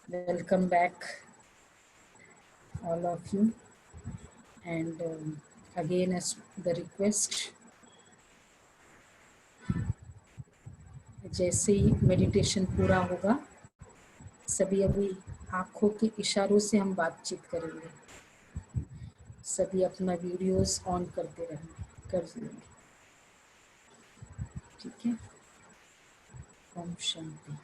Welcome back, all of you. And again, as the request, जैसे ही meditation पूरा होगा, सभी अभी आंखों के इशारों से हम बातचीत करेंगे। सभी अपना वीडियोस ऑन करते रहेंगे, कर लेंगे। ठीक है। ओम शांति।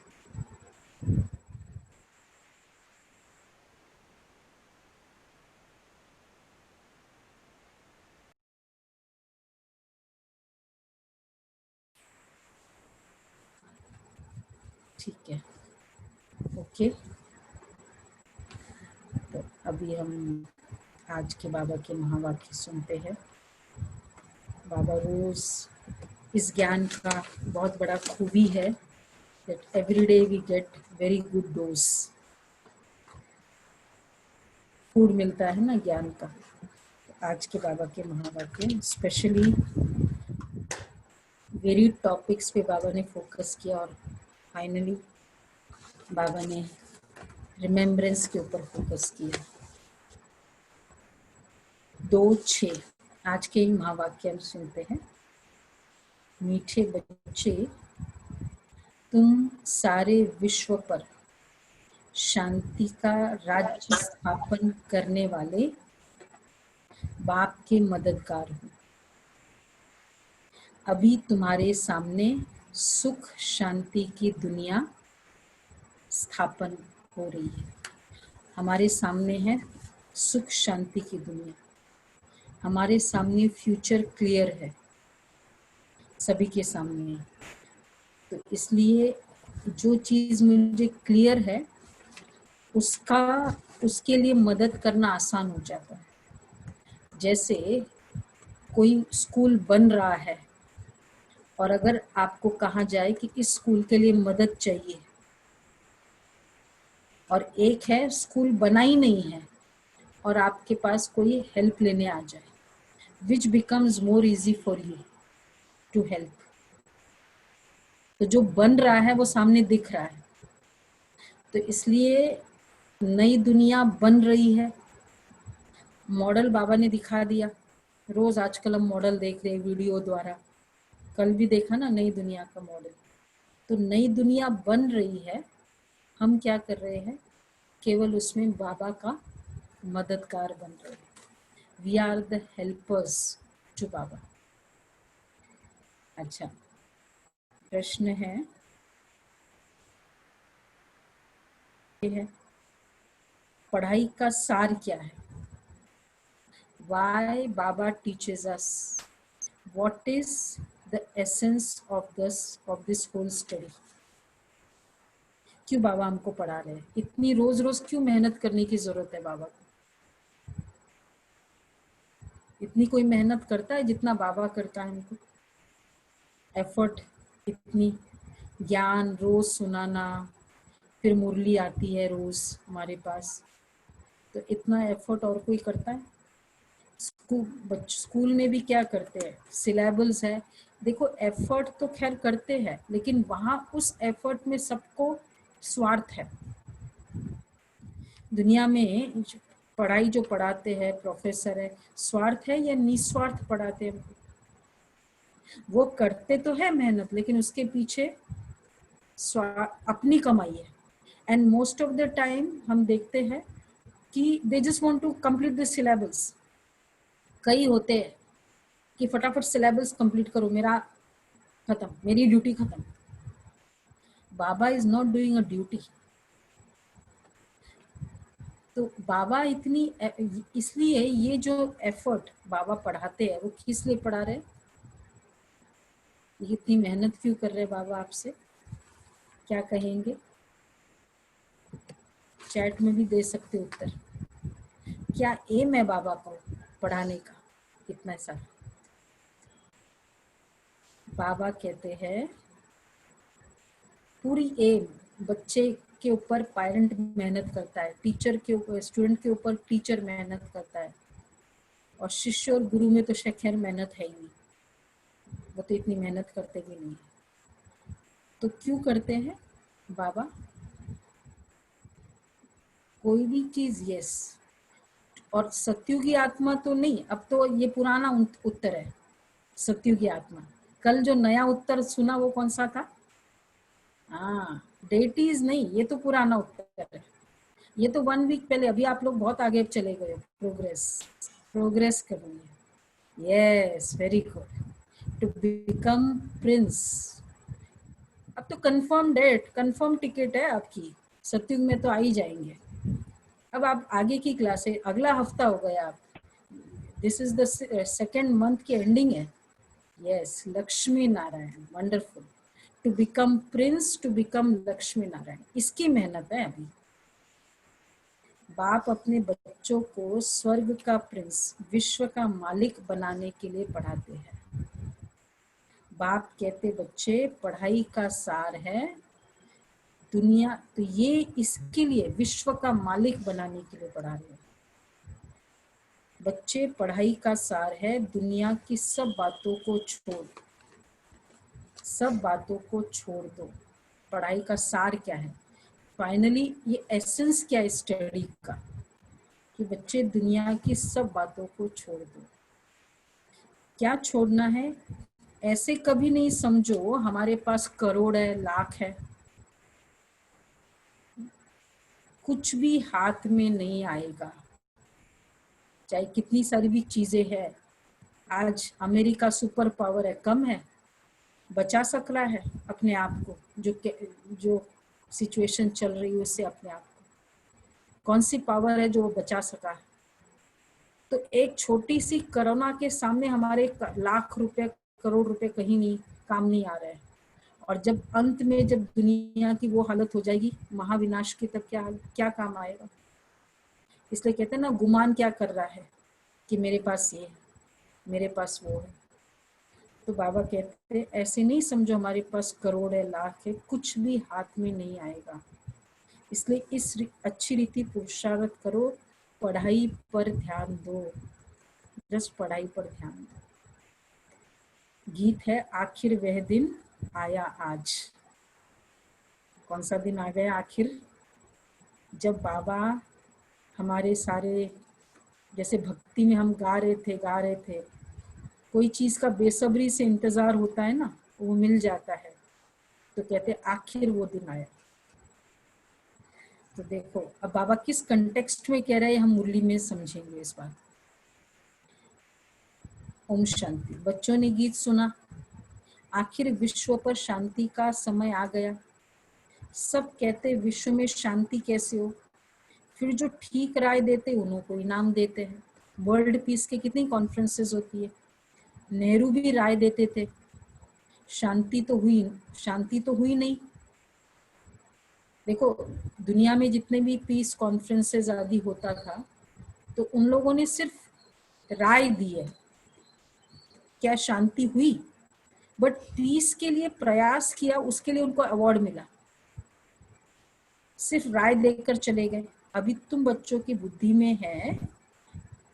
ठीक है, ओके। तो अभी हम आज के बाबा के महावाक्य सुनते हैं। बाबा रोज इस ज्ञान का बहुत बड़ा खूबी है that every day we get very good dose food मिलता है ना ज्ञान का। आज के बाबा के महावाक्य स्पेशली वेरी टॉपिक्स पे बाबा ने फोकस किया और फाइनली बाबा ने रिमेम्बरेंस के ऊपर फोकस किया। 2:6 आज के ही महावाक्य हम सुनते हैं। मीठे बच्चे, तुम सारे विश्व पर शांति का राज्य स्थापन करने वाले बाप के मददगार हो। अभी तुम्हारे सामने सुख शांति की दुनिया स्थापन हो रही है। हमारे सामने है सुख शांति की दुनिया। हमारे सामने फ्यूचर क्लियर है, सभी के सामने। तो इसलिए जो चीज़ मुझे क्लियर है उसके लिए मदद करना आसान हो जाता है। जैसे कोई स्कूल बन रहा है और अगर आपको कहा जाए कि इस स्कूल के लिए मदद चाहिए और एक है स्कूल बना ही नहीं है और आपके पास कोई हेल्प लेने आ जाए, which becomes more easy for you to help. तो जो बन रहा है वो सामने दिख रहा है, तो इसलिए नई दुनिया बन रही है। मॉडल बाबा ने दिखा दिया। रोज आजकल हम मॉडल देख रहे हैं वीडियो द्वारा। कल भी देखा ना नई दुनिया का मॉडल। तो नई दुनिया बन रही है, हम क्या कर रहे हैं, केवल उसमें बाबा का मददगार बन रहे हैं। We are the helpers to Baba. अच्छा, प्रश्न है पढ़ाई का सार क्या है? Why Baba teaches us? What is the essence of this whole study? क्यों बाबा हमको पढ़ा रहे हैं? इतनी रोज रोज क्यों मेहनत करने की जरूरत है बाबा को? इतनी कोई मेहनत करता है जितना बाबा करता है हमको? एफर्ट इतनी, ज्ञान रोज सुनाना, फिर मुरली आती है रोज हमारे पास, तो इतना एफर्ट और कोई करता है? स्कूल में भी क्या करते हैं, सिलेबस है। देखो एफर्ट तो खैर करते हैं, लेकिन वहां उस एफर्ट में सबको स्वार्थ है। दुनिया में पढ़ाई जो पढ़ाते हैं प्रोफेसर है, स्वार्थ है या निस्वार्थ पढ़ाते हैं? वो करते तो है मेहनत, लेकिन उसके पीछे अपनी कमाई है। And most of the time हम देखते हैं कि they just want to complete the syllabus. कई होते हैं कि फटाफट सिलेबस कंप्लीट करो, मेरा खत्म, मेरी ड्यूटी खत्म। Baba is not doing a duty. तो बाबा इतनी, इसलिए ये जो एफर्ट बाबा पढ़ाते हैं वो किस लिए पढ़ा रहे? इतनी मेहनत क्यों कर रहे बाबा आपसे? क्या कहेंगे? चैट में भी दे सकते उत्तर। क्या एम है बाबा को पढ़ाने का इतना सारा? बाबा कहते हैं पूरी एम, बच्चे के ऊपर पेरेंट मेहनत करता है, टीचर के ऊपर, स्टूडेंट के ऊपर टीचर मेहनत करता है, और शिष्य और गुरु में तो खैर मेहनत है ही नहीं, वो तो इतनी मेहनत करते भी नहीं। तो क्यों करते हैं बाबा? कोई भी चीज यस। और सत्युगी आत्मा तो नहीं, अब तो ये पुराना उत्तर है। सत्युगी आत्मा, कल जो नया उत्तर सुना वो कौन सा था? हाँ, डेटीज नहीं, ये तो पुराना उत्तर है। ये तो 1 वीक पहले, अभी आप लोग बहुत आगे चले गए। प्रोग्रेस, प्रोग्रेस कर रही है। Yes, very good. To become prince. अब तो कंफर्म डेट, कंफर्म टिकट है आपकी, सत्युग में तो आ ही जाएंगे। अब आप आगे की क्लास है, अगला हफ्ता हो गया आप, this is the second month की एंडिंग है। Yes, Lakshmi Narayan, wonderful. To become prince, to become Lakshmi Narayan, इसकी मेहनत है अभी। बाप अपने बच्चों को स्वर्ग का प्रिंस, विश्व का मालिक बनाने के लिए पढ़ाते हैं। बाप कहते बच्चे पढ़ाई का सार है दुनिया, तो ये इसके लिए विश्व का मालिक बनाने के लिए पढ़ा रहे हैं। बच्चे पढ़ाई का सार है दुनिया की सब बातों को छोड़, सब बातों को छोड़ दो। पढ़ाई का सार क्या है? फाइनली ये एसेंस क्या है स्टडी का, कि बच्चे दुनिया की सब बातों को छोड़ दो। क्या छोड़ना है? ऐसे कभी नहीं समझो हमारे पास करोड़ है, लाख है, कुछ भी हाथ में नहीं आएगा, चाहे कितनी सारी भी चीजें हैं। आज अमेरिका सुपर पावर है, कम है? बचा सक रहा है अपने आप को, जो सिचुएशन चल रही है उससे अपने आप को? कौन सी पावर है जो वो बचा सका? तो एक छोटी सी कोरोना के सामने हमारे लाख रुपए, करोड़ रुपए कहीं नहीं काम नहीं आ रहे हैं। और जब अंत में जब दुनिया की वो हालत हो जाएगी महाविनाश की, तब क्या काम आएगा? इसलिए कहते हैं ना, गुमान क्या कर रहा है कि मेरे पास ये है, मेरे पास वो है। तो बाबा कहते ऐसे नहीं समझो हमारे पास करोड़ है, लाख है, कुछ भी हाथ में नहीं आएगा। इसलिए इस अच्छी रीति पुरुषार्थ करो, पढ़ाई पर ध्यान दो, जस्ट पढ़ाई पर ध्यान दो। गीत है आखिर वह दिन आया आज। कौन सा दिन आ गया आखिर? जब बाबा हमारे सारे, जैसे भक्ति में हम गा रहे थे, कोई चीज का बेसब्री से इंतजार होता है ना, वो मिल जाता है, तो कहते आखिर वो दिन आया। तो देखो अब बाबा किस कंटेक्स्ट में कह रहे हैं, हम मुरली में समझेंगे इस बात। ओम शांति। बच्चों ने गीत सुना, आखिर विश्व पर शांति का समय आ गया। सब कहते विश्व में शांति कैसे हो, फिर जो ठीक राय देते उन्हों को इनाम देते हैं। वर्ल्ड पीस के कितनी कॉन्फ्रेंसेस होती है, नेहरू भी राय देते थे, शांति तो हुई नहीं। देखो दुनिया में जितने भी पीस कॉन्फ्रेंसेस आदि होता था, तो उन लोगों ने सिर्फ राय दी है, क्या शांति हुई? बट पीस के लिए प्रयास किया, उसके लिए उनको अवार्ड मिला। सिर्फ राय देकर चले गए। अभी तुम बच्चों की बुद्धि में है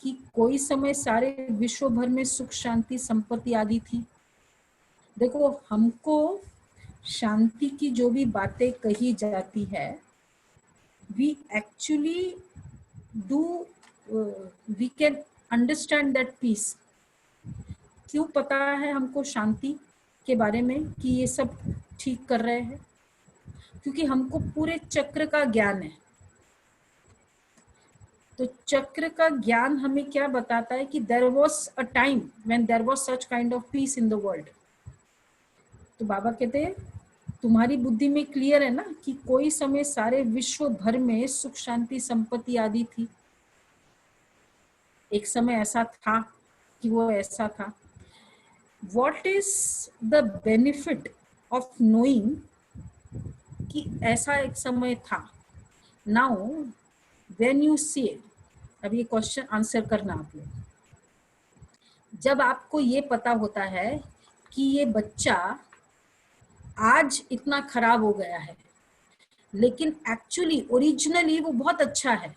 कि कोई समय सारे विश्व भर में सुख शांति संपत्ति आदि थी। देखो हमको शांति की जो भी बातें कही जाती है, we actually do, we can understand that peace. क्यों पता है हमको शांति के बारे में कि ये सब ठीक कर रहे हैं? क्योंकि हमको पूरे चक्र का ज्ञान है। तो चक्र का ज्ञान हमें क्या बताता है कि there was a time when there was such kind of peace in the world. तो बाबा कहते हैं तुम्हारी बुद्धि में क्लियर है ना कि कोई समय सारे विश्व भर में सुख शांति संपत्ति आदि थी। एक समय ऐसा था कि वो ऐसा था। What is the benefit of knowing कि ऐसा एक समय था? नाउ व्हेन यू सी, अब ये क्वेश्चन आंसर करना आप लोग। जब आपको ये पता होता है कि ये बच्चा आज इतना खराब हो गया है, लेकिन एक्चुअली ओरिजिनली वो बहुत अच्छा है,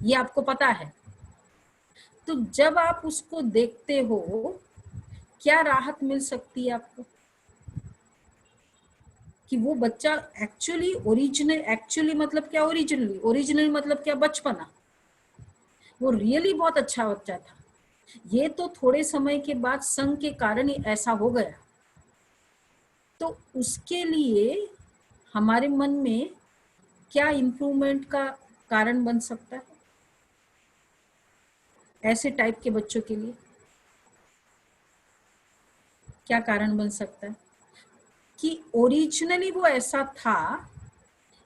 ये आपको पता है, तो जब आप उसको देखते हो क्या राहत मिल सकती है आपको? कि वो बच्चा एक्चुअली मतलब क्या, ओरिजिनली मतलब क्या, बचपना, वो रियली बहुत अच्छा बच्चा था। ये तो थोड़े समय के बाद संघ के कारण ही ऐसा हो गया। तो उसके लिए हमारे मन में क्या इम्प्रूवमेंट का कारण बन सकता है ऐसे टाइप के बच्चों के लिए? क्या कारण बन सकता है कि ओरिजिनली वो ऐसा था?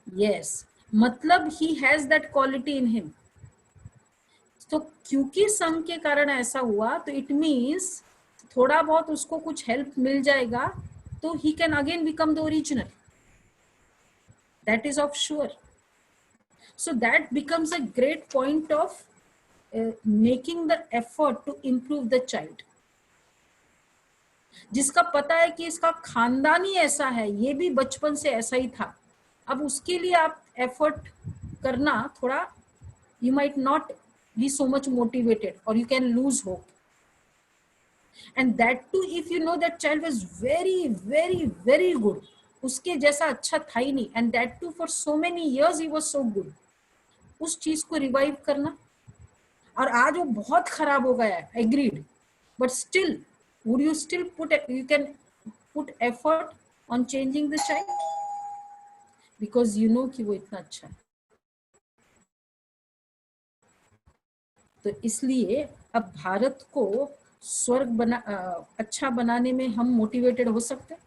यस, मतलब he has that quality in him. तो क्योंकि संघ के कारण ऐसा हुआ, तो इट मीन्स थोड़ा बहुत उसको कुछ हेल्प मिल जाएगा तो he can again become the original, that is of sure. So that becomes a great point of making the effort to improve the child. जिसका पता है कि इसका खानदान ही ऐसा है, ये भी बचपन से ऐसा ही था, अब उसके लिए आप एफर्ट करना थोड़ा, you might not be so much motivated or you can lose hope. And that too if you know that child was very very very good, उसके जैसा अच्छा था ही नहीं, and that too for so many years he was so good, उस चीज को revive करना। और आज वो बहुत खराब हो गया है, agreed, but still would you still put, you can put effort on changing the child because you know कि वो इतना अच्छा है। तो इसलिए अब भारत को स्वर्ग अच्छा बनाने में हम मोटिवेटेड हो सकते हैं,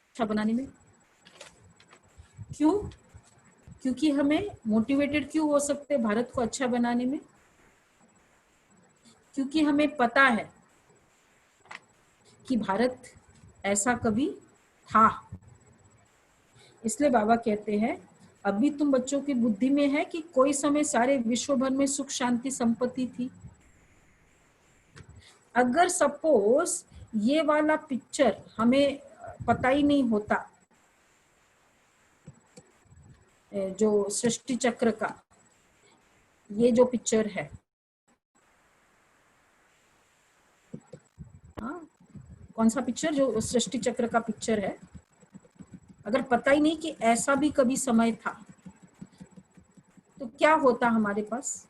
अच्छा बनाने में। क्यों? क्योंकि हमें मोटिवेटेड क्यों हो सकते हैं भारत को अच्छा बनाने में? क्योंकि हमें पता है कि भारत ऐसा कभी था। इसलिए बाबा कहते हैं अभी तुम बच्चों की बुद्धि में है कि कोई समय सारे विश्व भर में सुख शांति संपत्ति थी। अगर सपोज ये वाला पिक्चर हमें पता ही नहीं होता, जो सृष्टि चक्र का ये जो पिक्चर है, हाँ, कौन सा पिक्चर, जो सृष्टि चक्र का पिक्चर है, अगर पता ही नहीं कि ऐसा भी कभी समय था, तो क्या होता हमारे पास?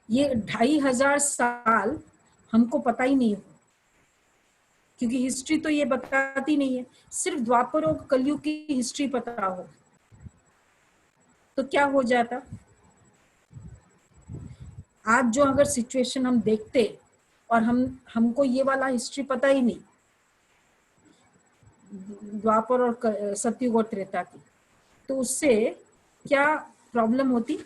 ये 2500 साल हमको पता ही नहीं हो, क्योंकि हिस्ट्री तो ये बताती नहीं है, सिर्फ द्वापर और कलयुग की हिस्ट्री पता हो, तो क्या हो जाता? आज जो अगर सिचुएशन हम देखते और हमको ये वाला हिस्ट्री पता ही नहीं, द्वापर और सतयुग और त्रेता की, तो उससे क्या प्रॉब्लम होती?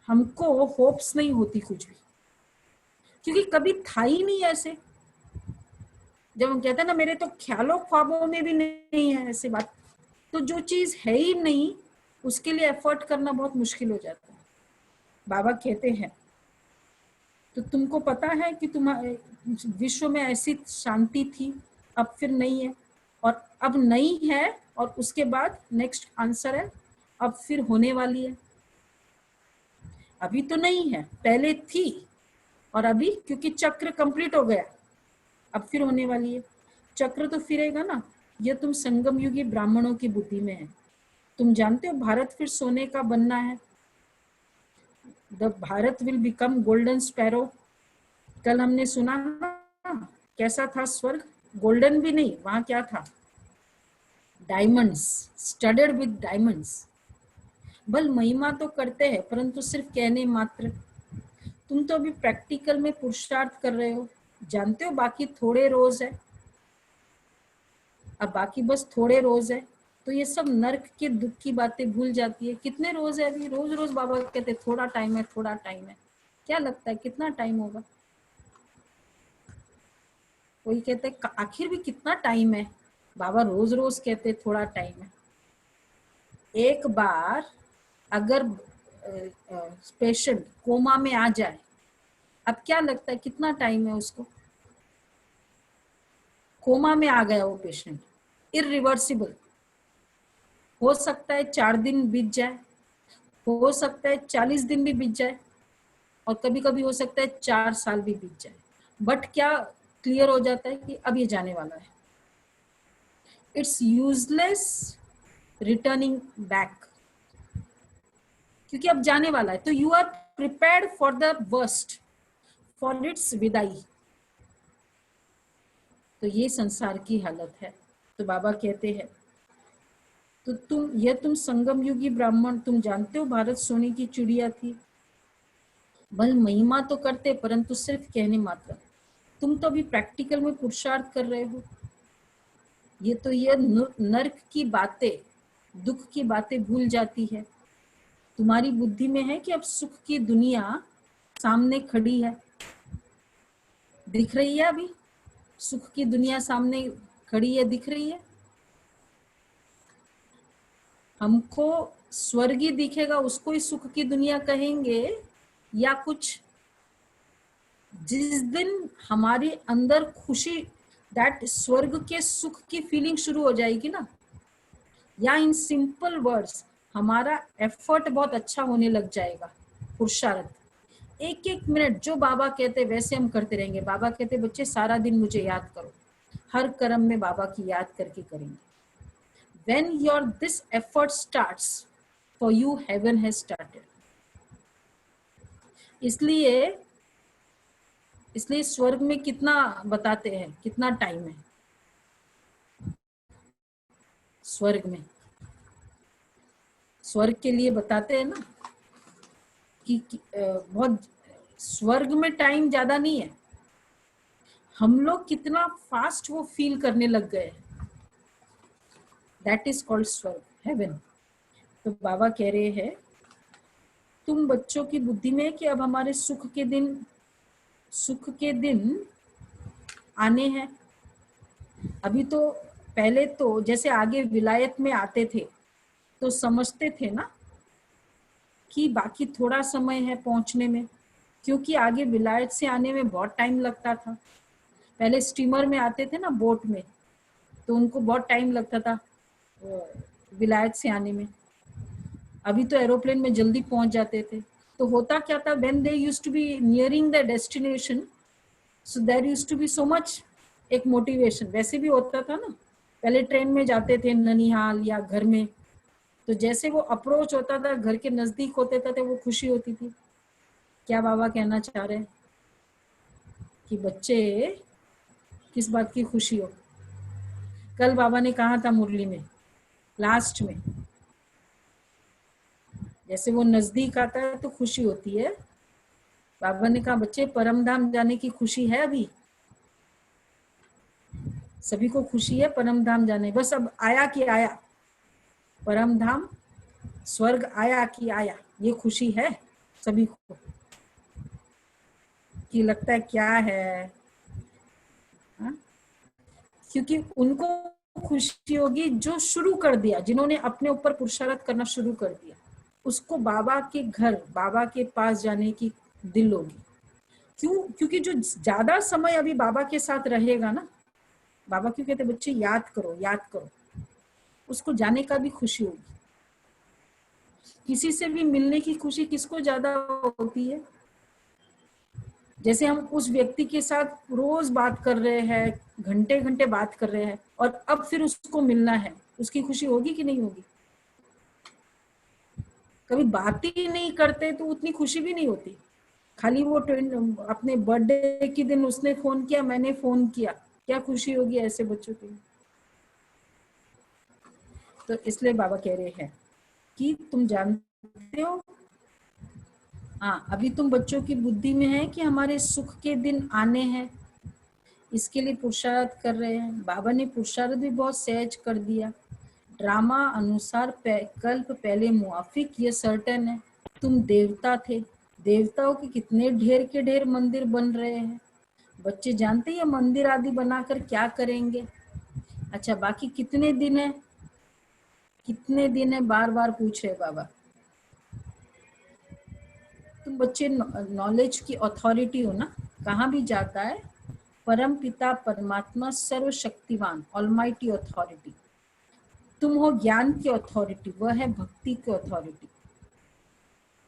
हमको होप्स नहीं होती कुछ भी, क्योंकि कभी था ही नहीं ऐसे। जब हम कहते हैं ना मेरे तो ख्यालों ख्वाबों में भी नहीं है ऐसी बात, तो जो चीज है ही नहीं उसके लिए एफर्ट करना बहुत मुश्किल हो जाता है। बाबा कहते हैं तो तुमको पता है कि तुम्हारे विश्व में ऐसी शांति थी, अब फिर नहीं है, और अब नहीं है, और उसके बाद नेक्स्ट आंसर है अब फिर होने वाली है। अभी तो नहीं है, पहले थी, और अभी क्योंकि चक्र कंप्लीट हो गया अब फिर होने वाली है। चक्र तो फिरेगा ना, ये तुम संगम युगी ब्राह्मणों की बुद्धि में है। तुम जानते हो भारत फिर सोने का बनना है, the Bharat will become golden sparrow. कल हमने सुना ना कैसा था स्वर्ग, गोल्डन भी नहीं, वहां क्या था? Diamonds, studded with diamonds. बल महिमा तो करते हैं परंतु सिर्फ कहने मात्र। तुम तो अभी प्रैक्टिकल में पुरुषार्थ कर रहे हो, जानते हो बाकी थोड़े रोज है, अब बाकी बस थोड़े रोज है, तो ये सब नर्क के दुख की बातें भूल जाती है। कितने रोज है अभी? रोज रोज बाबा कहते थोड़ा टाइम है, थोड़ा टाइम है। क्या लगता है कितना टाइम होगा? कोई कहते आखिर भी कितना टाइम है? बाबा रोज रोज कहते थोड़ा टाइम है। एक बार अगर पेशेंट कोमा में आ जाए, अब क्या लगता है कितना टाइम है उसको? कोमा में आ गया वो पेशेंट, इरिवर्सिबल, हो सकता है 4 दिन बीत जाए, हो सकता है 40 दिन भी बीत जाए, और कभी कभी हो सकता है 4 साल भी बीत जाए, बट क्या क्लियर हो जाता है कि अब ये जाने वाला है. इट्स यूजलेस रिटर्निंग बैक, क्योंकि अब जाने वाला है. तो you are prepared for the worst, for it's विदाई. तो ये संसार की हालत है. तो बाबा कहते हैं, तो तुम संगम युगी ब्राह्मण, तुम जानते हो भारत सोने की चिड़िया थी. बल महिमा तो करते परंतु सिर्फ कहने मात्र. तुम तो अभी प्रैक्टिकल में पुरुषार्थ कर रहे हो. ये नर्क की बातें, दुख की बातें भूल जाती है. तुम्हारी बुद्धि में है कि अब सुख की दुनिया सामने खड़ी है, दिख रही है. अभी सुख की दुनिया सामने खड़ी है, दिख रही है. हमको स्वर्ग ही दिखेगा, उसको ही सुख की दुनिया कहेंगे, या कुछ जिस दिन हमारे अंदर खुशी, दैट स्वर्ग के सुख की फीलिंग शुरू हो जाएगी ना, या इन सिंपल वर्ड्स हमारा एफर्ट बहुत अच्छा होने लग जाएगा. पुरुषार्थ एक एक मिनट जो बाबा कहते वैसे हम करते रहेंगे. बाबा कहते बच्चे सारा दिन मुझे याद करो, हर कर्म में बाबा की याद करके करेंगे. When your this effort starts for you, heaven has started. इसलिए स्वर्ग में कितना बताते हैं, कितना टाइम है स्वर्ग में. स्वर्ग के लिए बताते हैं ना कि बहुत स्वर्ग में टाइम ज्यादा नहीं है. हम लोग कितना फास्ट वो फील करने लग गए. दैट इज कॉल्ड स्वर्ग, हेवन. तो बाबा कह रहे हैं, तुम बच्चों की बुद्धि में कि अब हमारे सुख के दिन आने हैं. अभी तो पहले तो जैसे आगे विलायत में आते थे तो समझते थे ना कि बाकी थोड़ा समय है पहुंचने में, क्योंकि आगे विलायत से आने में बहुत टाइम लगता था. पहले स्टीमर में आते थे ना, बोट में, तो उनको बहुत टाइम लगता था विलायत से आने में. अभी तो एरोप्लेन में जल्दी पहुंच जाते थे. तो होता क्या था, when they used to be nearing the destination, so there used to be so much एक मोटिवेशन. वैसे भी होता था ना, पहले ट्रेन में जाते थे ननिहाल या घर में, तो जैसे वो अप्रोच होता था, घर के नजदीक होते थे, वो खुशी होती थी. क्या बाबा कहना चाह रहे हैं कि बच्चे किस बात की खुशी हो. कल बाबा ने कहा था मुरली में लास्ट में, जैसे वो नजदीक आता है तो खुशी होती है. बाबा ने कहा बच्चे परम धाम जाने की खुशी है. अभी सभी को खुशी है परम धाम जाने, बस अब आया कि आया, परम धाम स्वर्ग आया कि आया, ये खुशी है सभी को. कि लगता है क्या है हा? क्योंकि उनको खुशी होगी जो शुरू कर दिया, जिन्होंने अपने ऊपर पुरुषार्थ करना शुरू कर दिया, उसको बाबा के घर, बाबा के पास जाने की दिल होगी. क्योंकि जो ज्यादा समय अभी बाबा के साथ रहेगा ना, बाबा क्यों कहते बच्चे याद करो याद करो, उसको जाने का भी खुशी होगी. किसी से भी मिलने की खुशी किसको ज्यादा होती है. जैसे हम उस व्यक्ति के साथ रोज बात कर रहे हैं, घंटे घंटे बात कर रहे हैं, और अब फिर उसको मिलना है, उसकी खुशी होगी कि नहीं होगी. कभी बात ही नहीं करते तो उतनी खुशी भी नहीं होती. खाली वो अपने बर्थडे के दिन उसने फोन किया, मैंने फोन किया, क्या खुशी होगी ऐसे बच्चों की. तो इसलिए बाबा कह रहे हैं कि तुम जानते हो, हाँ अभी तुम बच्चों की बुद्धि में है कि हमारे सुख के दिन आने हैं, इसके लिए पुरुषार्थ कर रहे हैं. बाबा ने पुरुषार्थ भी बहुत सहज कर दिया. ड्रामा अनुसार कल्प पहले मुआफिक, ये सर्टेन है. तुम देवता थे, देवताओं के कितने ढेर के ढेर मंदिर बन रहे हैं. बच्चे जानते हैं मंदिर आदि बनाकर क्या करेंगे. अच्छा बाकी कितने दिन है, कितने दिन है, बार बार पूछ रहे बाबा. तुम बच्चे नॉलेज की अथॉरिटी हो ना, कहाँ भी जाता है परम पिता परमात्मा सर्वशक्तिवान ऑलमाइटी अथॉरिटी. तुम हो ज्ञान की अथॉरिटी, वह है भक्ति की अथॉरिटी.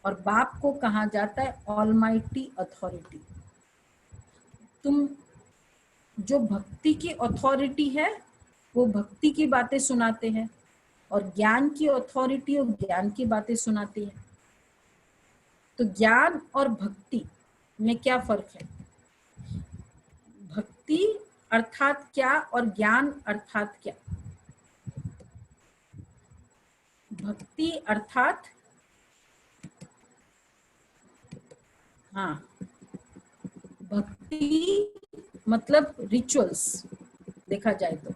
और बाप को कहा जाता है ऑलमाइटी अथॉरिटी। तुम जो भक्ति की अथॉरिटी है वो भक्ति की बातें सुनाते हैं, और ज्ञान की अथॉरिटी और ज्ञान की बातें सुनाती है। तो ज्ञान और भक्ति में क्या फर्क है? भक्ति अर्थात क्या और ज्ञान अर्थात क्या? भक्ति अर्थात, हाँ, भक्ति मतलब रिचुअल्स देखा जाए तो,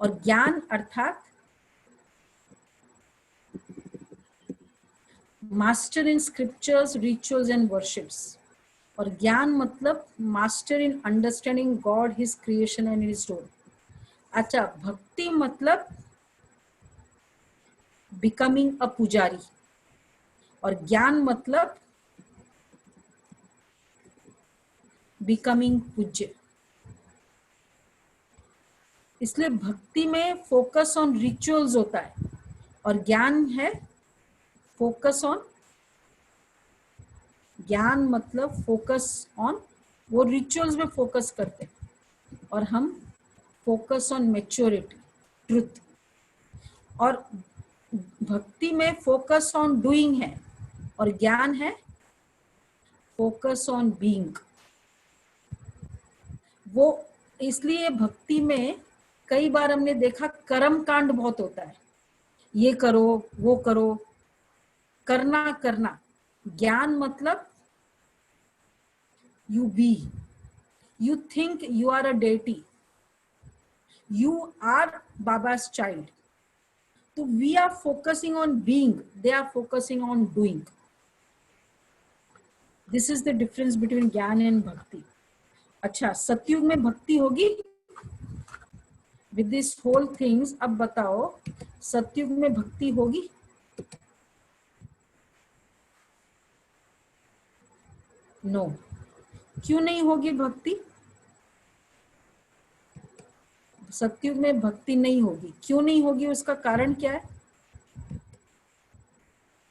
और ज्ञान अर्थात master in scriptures, rituals and worships. और ज्ञान मतलब master in understanding God, his creation and his role. अच्छा, भक्ति मतलब बिकमिंग अ पुजारी, और ज्ञान मतलब बिकमिंग पूज्य। इसलिए भक्ति में फोकस ऑन रिचुअल्स होता है, और ज्ञान है फोकस ऑन, ज्ञान मतलब फोकस ऑन, वो रिचुअल्स में फोकस करते हैं, और हम फोकस ऑन मैच्योरिटी, ट्रुथ। और भक्ति में फोकस ऑन डूइंग है, और ज्ञान है फोकस ऑन बीइंग। वो इसलिए भक्ति में कई बार हमने देखा कर्म कांड बहुत होता है, ये करो वो करो, करना करना। ज्ञान मतलब you be, you think you are a deity, you are Baba's child. तो we are focusing on being, they are focusing on doing. This is the difference between gyan and bhakti. अच्छा, सतयुग में भक्ति होगी विद दिस होल थिंग्स। अब बताओ, सतयुग में भक्ति होगी? नो। क्यों नहीं होगी भक्ति? सतयुग में भक्ति नहीं होगी। क्यों नहीं होगी? उसका कारण क्या है?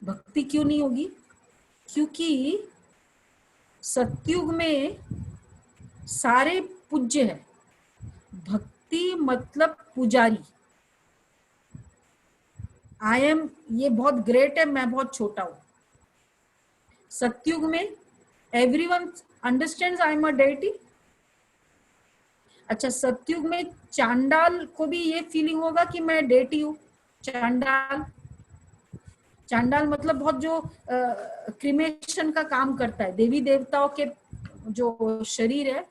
भक्ति क्यों नहीं होगी? क्योंकि सतयुग में सारे पूज्य है। भक्ति मतलब पुजारी। आई एम, ये बहुत ग्रेट है, मैं बहुत छोटा हूं। सतयुग में everyone understands I am a deity. अच्छा, सतयुग में चांडाल को भी ये फीलिंग होगा कि मैं डेटी हूं। चांडाल, चांडाल मतलब बहुत जो क्रिमेशन का काम करता है, देवी देवताओं के जो शरीर है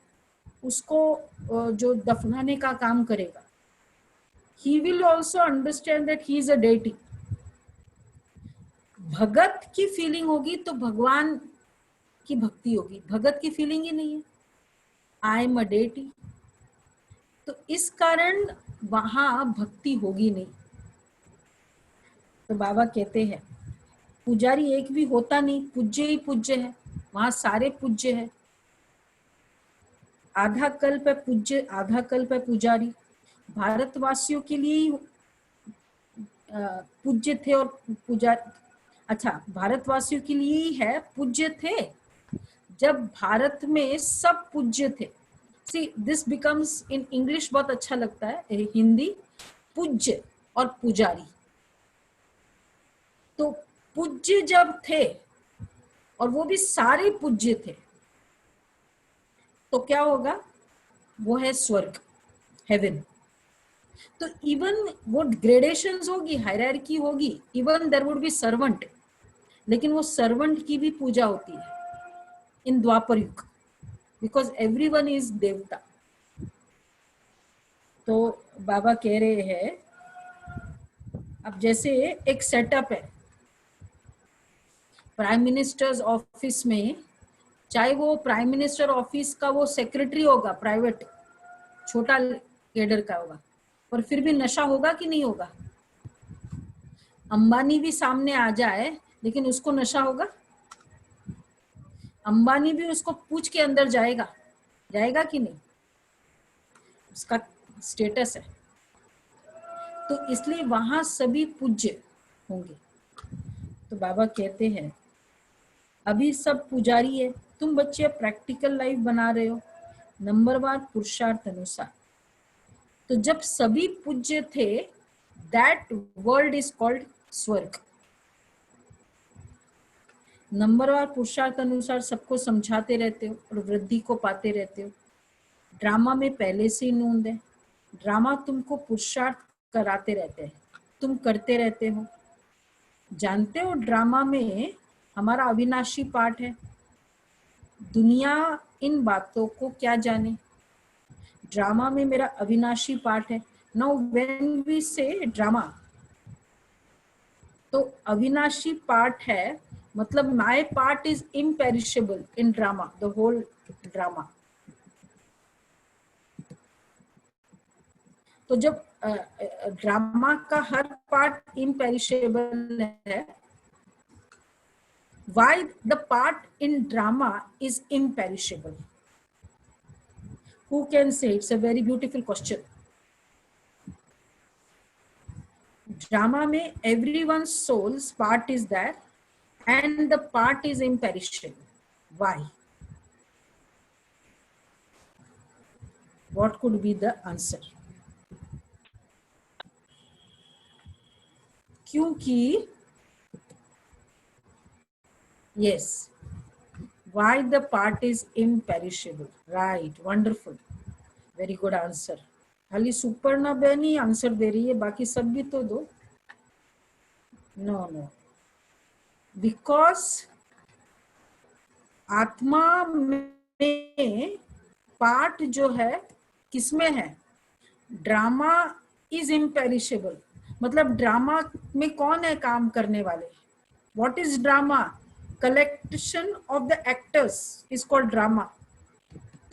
उसको जो दफनाने का काम करेगा, he will also understand that he is a deity. भगत की फीलिंग होगी तो भगवान की भक्ति होगी। भगत की फीलिंग ही नहीं है, आई एम अ डेटी। तो इस कारण वहां भक्ति होगी नहीं। तो बाबा कहते हैं पुजारी एक भी होता नहीं, पूज्य ही पूज्य है। वहां सारे पूज्य है। आधा कल्प है पूज्य, आधा कल्प है पुजारी। भारतवासियों के लिए ही पूज्य थे और पूजा, अच्छा, भारतवासियों के लिए ही है पूज्य थे जब भारत में सब पूज्य थे। See this becomes in English बहुत अच्छा लगता है, हिंदी, पूज्य और पुजारी। तो पूज्य जब थे और वो भी सारे पूज्य थे तो क्या होगा? वो है स्वर्ग, हेवन। तो इवन वो ग्रेडेशंस होगी, हायरार्की होगी, even there would be servant, लेकिन वो सर्वेंट की भी पूजा होती है इन द्वापर युग, बिकॉज एवरीवन इज देवता। तो बाबा कह रहे हैं, अब जैसे एक सेटअप है प्राइम मिनिस्टर्स ऑफिस में, चाहे वो प्राइम मिनिस्टर ऑफिस का वो सेक्रेटरी होगा, प्राइवेट छोटा कैडर का होगा, पर फिर भी नशा होगा कि नहीं होगा? अंबानी भी सामने आ जाए लेकिन उसको नशा होगा? अंबानी भी उसको पूछ के अंदर जाएगा, जाएगा कि नहीं? उसका स्टेटस है। तो इसलिए वहां सभी पूज्य होंगे। तो बाबा कहते हैं अभी सब पुजारी है, तुम बच्चे प्रैक्टिकल लाइफ बना रहे हो नंबरवार पुरुषार्थ अनुसार। तो जब सभी पूज्य थे, दैट वर्ल्ड इज कॉल्ड स्वर्ग। नंबरवार पुरुषार्थ अनुसार सबको समझाते रहते हो और वृद्धि को पाते रहते हो। ड्रामा में पहले से ही नोंद है, ड्रामा तुमको पुरुषार्थ कराते रहते हैं, तुम करते रहते हो। जानते हो ड्रामा में हमारा अविनाशी पार्ट है। दुनिया इन बातों को क्या जाने, ड्रामा में मेरा अविनाशी पार्ट है। Now when we say drama, तो अविनाशी पार्ट है, मतलब my part is imperishable in drama, the whole drama. तो जब ड्रामा का हर पार्ट इम्पेरिशेबल है, why the part in drama is imperishable? Who can say? It's a very beautiful question. Drama में everyone's soul's part is there and the part is imperishable. Why? What could be the answer? क्योंकि yes, why the part is imperishable? Right, wonderful, very good answer. खाली सुपर्णा बहन ही answer दे रही है, बाकी सब भी तो दो। नो, बिकॉज आत्मा में पार्ट जो है किसमें है? Drama is imperishable. मतलब ड्रामा में कौन है काम करने वाले? What is drama? Collection of the actors is called drama.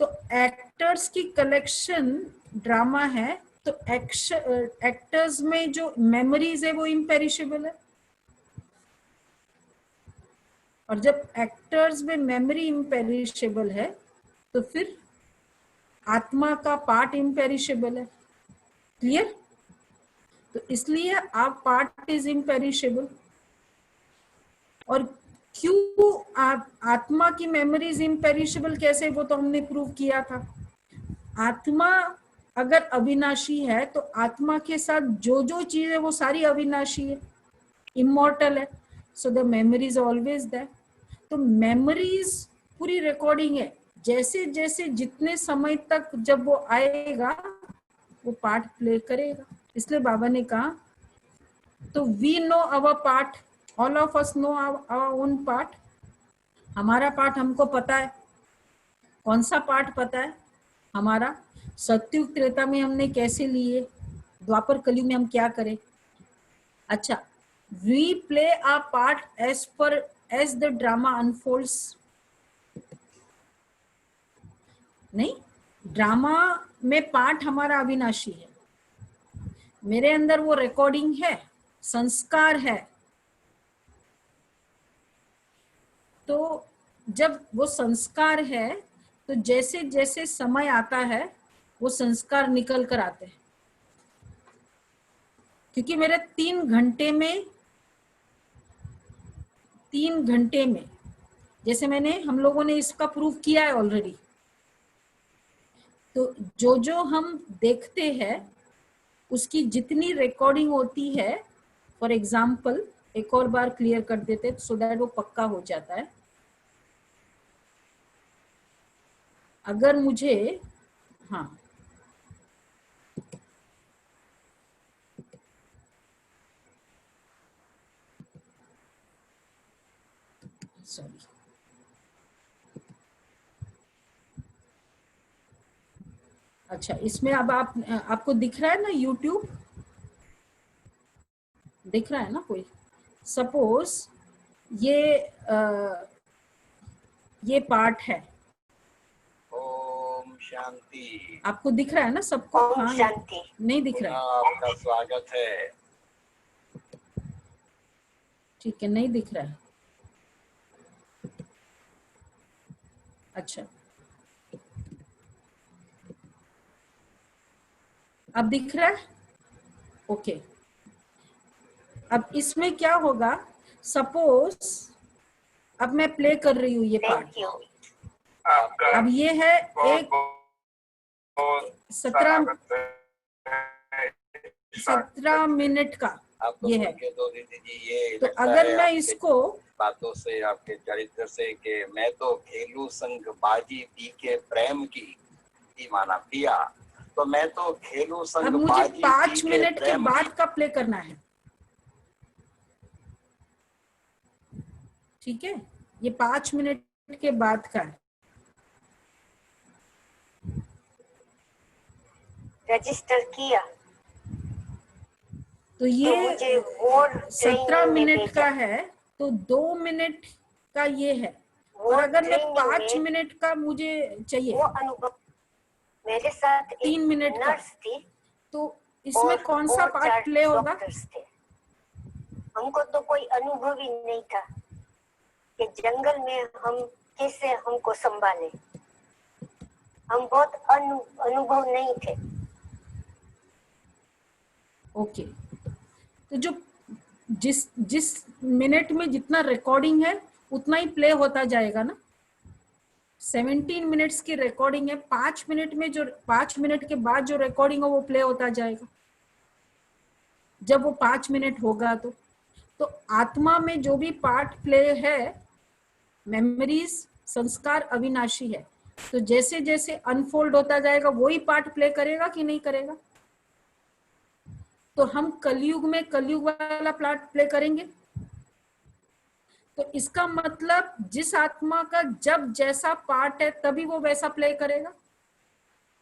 तो एक्टर्स की कलेक्शन ड्रामा है। तो एक्टर्स में जो मेमोरीज है वो इम्पेरिशेबल है। और जब एक्टर्स में मेमोरी इम्पेरिशेबल है तो फिर आत्मा का पार्ट इम्पेरिशेबल है। क्लियर? तो इसलिए आप पार्ट इज इम्पेरिशेबल। और क्यों आत्मा की मेमोरीज इम्पेरिशेबल कैसे, वो तो हमने प्रूव किया था। आत्मा अगर अविनाशी है तो आत्मा के साथ जो जो चीज है वो सारी अविनाशी है, इमॉर्टल है। So the memory is always there. तो मेमोरीज पूरी रिकॉर्डिंग है, जैसे जैसे जितने समय तक जब वो आएगा वो पार्ट प्ले करेगा। इसलिए बाबा ने कहा, तो we know our part, all of us know our own part. हमारा पार्ट हमको पता है। कौन सा पार्ट पता है हमारा? सत्युग त्रेता में हमने कैसे लिए, द्वापर कलयुग में हम क्या करें। अच्छा, we play a part as the drama unfolds. नहीं, ड्रामा में पार्ट हमारा अविनाशी है। मेरे अंदर वो रिकॉर्डिंग है, संस्कार है। तो जब वो संस्कार है तो जैसे जैसे समय आता है वो संस्कार निकल कर आते हैं। क्योंकि मेरे 3 घंटे में जैसे हम लोगों ने इसका प्रूफ किया है ऑलरेडी। तो जो जो हम देखते हैं उसकी जितनी रिकॉर्डिंग होती है, फॉर एग्जाम्पल एक और बार क्लियर कर देते सो दैट वो पक्का हो जाता है। अगर मुझे, हाँ, सॉरी, अच्छा, इसमें अब आपको दिख रहा है ना, यूट्यूब दिख रहा है ना कोई? सपोज ये पार्ट है। ओम शांति। आपको दिख रहा है ना सबको? ओम शांति। नहीं दिख रहा है? आपका स्वागत है। ठीक है, नहीं दिख रहा है। अच्छा, अब दिख रहा है? ओके। अब इसमें क्या होगा, सपोज अब मैं प्ले कर रही हूँ ये पार्ट। Thank you. आपका अब ये है एक बहुत 17 मिनट का आपको ये सुन है। के तो दीदी जी ये तो लगता अगर है मैं आपके इसको बातों से, आपके चरित्र से, कि मैं तो खेलू संग बाजी पी के प्रेम की माना पिया, तो मैं तो खेलू अब संग मुझे बाजी 5 पी के मिनट के प्रेम की। बाद का प्ले करना है, ठीक है? ये 5 मिनट के बाद का है। रजिस्टर किया तो ये मुझे और 17 मिनट का है, तो 2 मिनट का ये है। और अगर मैं 5 मिनट का मुझे चाहिए, वो अनुभव मेरे साथ 3 मिनट का, नर्स थी, तो इसमें कौन सा पार्ट प्ले होगा? थे। हमको तो कोई अनुभव ही नहीं था कि जंगल में हम कैसे हमको संभाले। हम बहुत अनुभव नहीं थे। ओके, तो जो जिस जिस मिनट में जितना रिकॉर्डिंग है उतना ही प्ले होता जाएगा ना। 17 मिनट्स की रिकॉर्डिंग है, 5 मिनट में जो 5 मिनट के बाद जो रिकॉर्डिंग है वो प्ले होता जाएगा जब वो 5 मिनट होगा। तो आत्मा में जो भी पार्ट प्ले है, मेमोरीज, संस्कार अविनाशी है। तो जैसे जैसे अनफोल्ड होता जाएगा वही पार्ट प्ले करेगा कि नहीं करेगा? तो हम कलयुग में कलयुग वाला प्लाट प्ले करेंगे। तो इसका मतलब जिस आत्मा का जब जैसा पार्ट है तभी वो वैसा प्ले करेगा।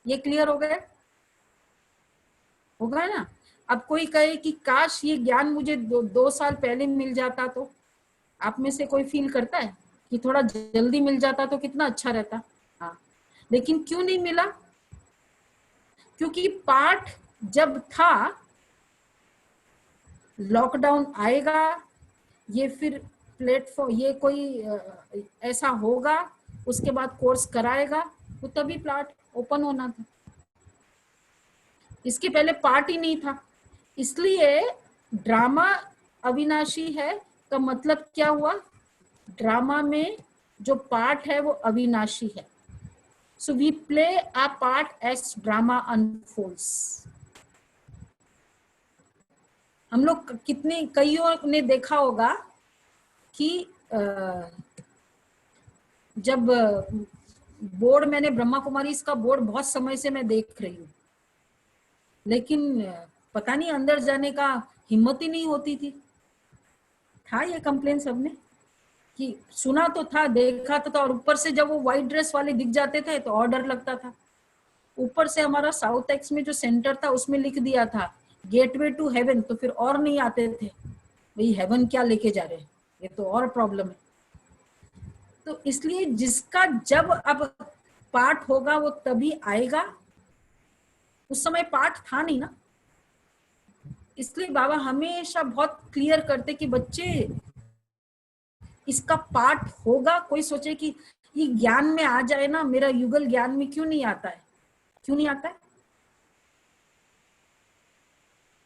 ये क्लियर हो गया? होगा ना? अब कोई कहे कि काश ये ज्ञान मुझे 2 साल पहले मिल जाता, तो आप में से कोई फील करता है कि थोड़ा जल्दी मिल जाता तो कितना अच्छा रहता? हाँ, लेकिन क्यों नहीं मिला? क्योंकि पाठ जब था, लॉकडाउन आएगा, ये फिर प्लेटफॉर्म, ये कोई ऐसा होगा, उसके बाद कोर्स कराएगा, तो तभी प्लाट ओपन होना था। इसके पहले पार्ट ही नहीं था। इसलिए ड्रामा अविनाशी है का मतलब क्या हुआ? ड्रामा में जो पार्ट है वो अविनाशी है। So we play a part as drama unfolds. हम लोग कितने कईयों ने देखा होगा कि जब बोर्ड, मैंने ब्रह्मा कुमारी इसका बोर्ड बहुत समय से मैं देख रही हूँ, लेकिन पता नहीं अंदर जाने का हिम्मत ही नहीं होती थी। था ये कंप्लेन सबने कि सुना तो था, देखा तो था, और ऊपर से जब वो व्हाइट ड्रेस वाले दिख जाते थे तो और डर लगता था। ऊपर से हमारा साउथ एक्स में जो सेंटर था उसमें लिख दिया था गेटवे टू हेवन, तो फिर और नहीं आते थे भाई, हेवन क्या लेके जा रहे हैं, ये तो और प्रॉब्लम है। तो इसलिए जिसका जब अब पाठ होगा वो तभी आएगा। उस समय पाठ था नहीं ना, इसलिए बाबा हमेशा बहुत क्लियर करते कि बच्चे इसका पाठ होगा। कोई सोचे कि ये ज्ञान में आ जाए ना, मेरा युगल ज्ञान में क्यों नहीं आता है? क्यों नहीं आता है?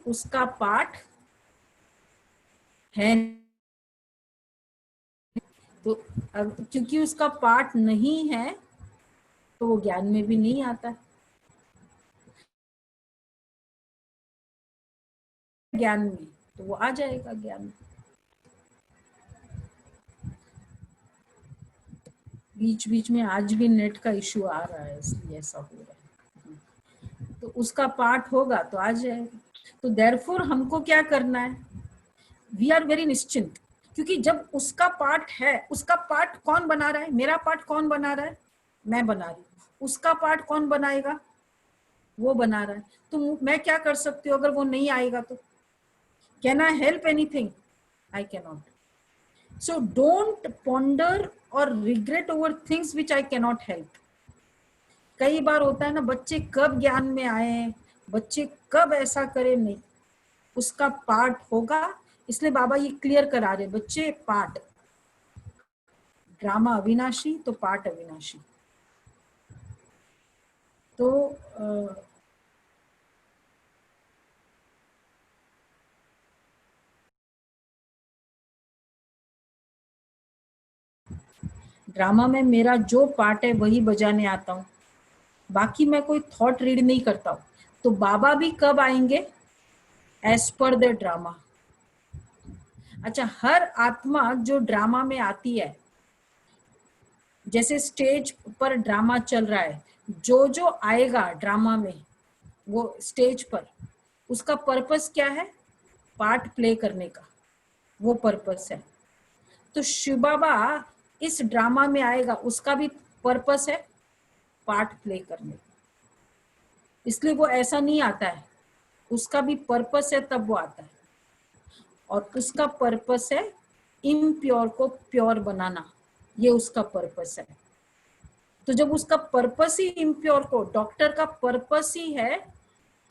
उसका पाठ है, तो क्योंकि उसका पाठ नहीं है तो वो ज्ञान में भी नहीं आता। ज्ञान में तो वो आ जाएगा ज्ञान में। बीच बीच में आज भी नेट का इश्यू आ रहा है, इसलिए ऐसा हो रहा है। तो उसका पाठ होगा तो आ जाएगा। तो देयरफॉर हमको क्या करना है? वी आर वेरी निश्चिंत, क्योंकि जब उसका पाठ है, उसका पाठ कौन बना रहा है? मेरा पाठ कौन बना रहा है? मैं बना रही हूँ। उसका पाठ कौन बनाएगा? वो बना रहा है। तो मैं क्या कर सकती हूँ अगर वो नहीं आएगा तो? Can I help anything? I can not. So don't ponder or regret over things which I can not help. कई बार होता है ना, बच्चे कब ज्ञान में आए, बच्चे कब ऐसा करे, नहीं, उसका पाठ होगा। इसलिए बाबा ये क्लियर करा रहे, बच्चे पाठ, ड्रामा अविनाशी तो पाठ अविनाशी। तो ड्रामा में मेरा जो पार्ट है वही बजाने आता हूँ, बाकी मैं कोई थॉट रीड नहीं करता हूँ। तो बाबा भी कब आएंगे? As per the drama. अच्छा, हर आत्मा जो ड्रामा में आती है, जैसे स्टेज पर ड्रामा चल रहा है, जो आएगा ड्रामा में वो स्टेज पर, उसका पर्पस क्या है? पार्ट प्ले करने का, वो पर्पस है। तो शिव बाबा इस ड्रामा में आएगा, उसका भी पर्पस है पार्ट प्ले करने का, इसलिए वो ऐसा नहीं आता है, उसका भी पर्पस है तब वो आता है। और उसका पर्पस है इम्प्योर को प्योर बनाना, ये उसका पर्पस है। तो जब उसका पर्पस ही इम्प्योर को, डॉक्टर का पर्पस ही है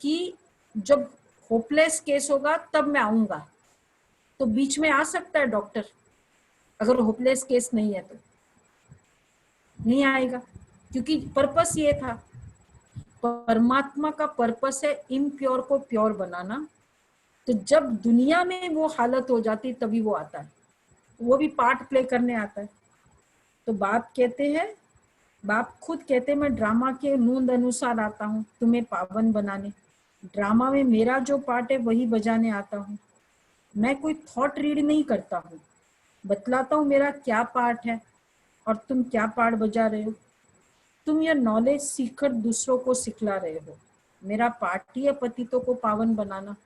कि जब होपलेस केस होगा तब मैं आऊंगा, तो बीच में आ सकता है डॉक्टर, अगर होपलेस केस नहीं है तो नहीं आएगा, क्योंकि पर्पस ये था। परमात्मा का पर्पस है इम्प्योर को प्योर बनाना। तो जब दुनिया में वो हालत हो जाती तभी वो आता है, वो भी पार्ट प्ले करने आता है। तो बाप कहते हैं, बाप खुद कहते हैं, मैं ड्रामा के नूंद अनुसार आता हूँ तुम्हें पावन बनाने। ड्रामा में मेरा जो पार्ट है वही बजाने आता हूँ, मैं कोई थॉट रीड नहीं करता हूँ, बतलाता हूँ मेरा क्या पार्ट है और तुम क्या पार्ट बजा रहे हो। तुम यह नॉलेज सीखकर दूसरों को सिखला रहे हो। मेरा पार्ट ही है पतितों को पावन बनाना,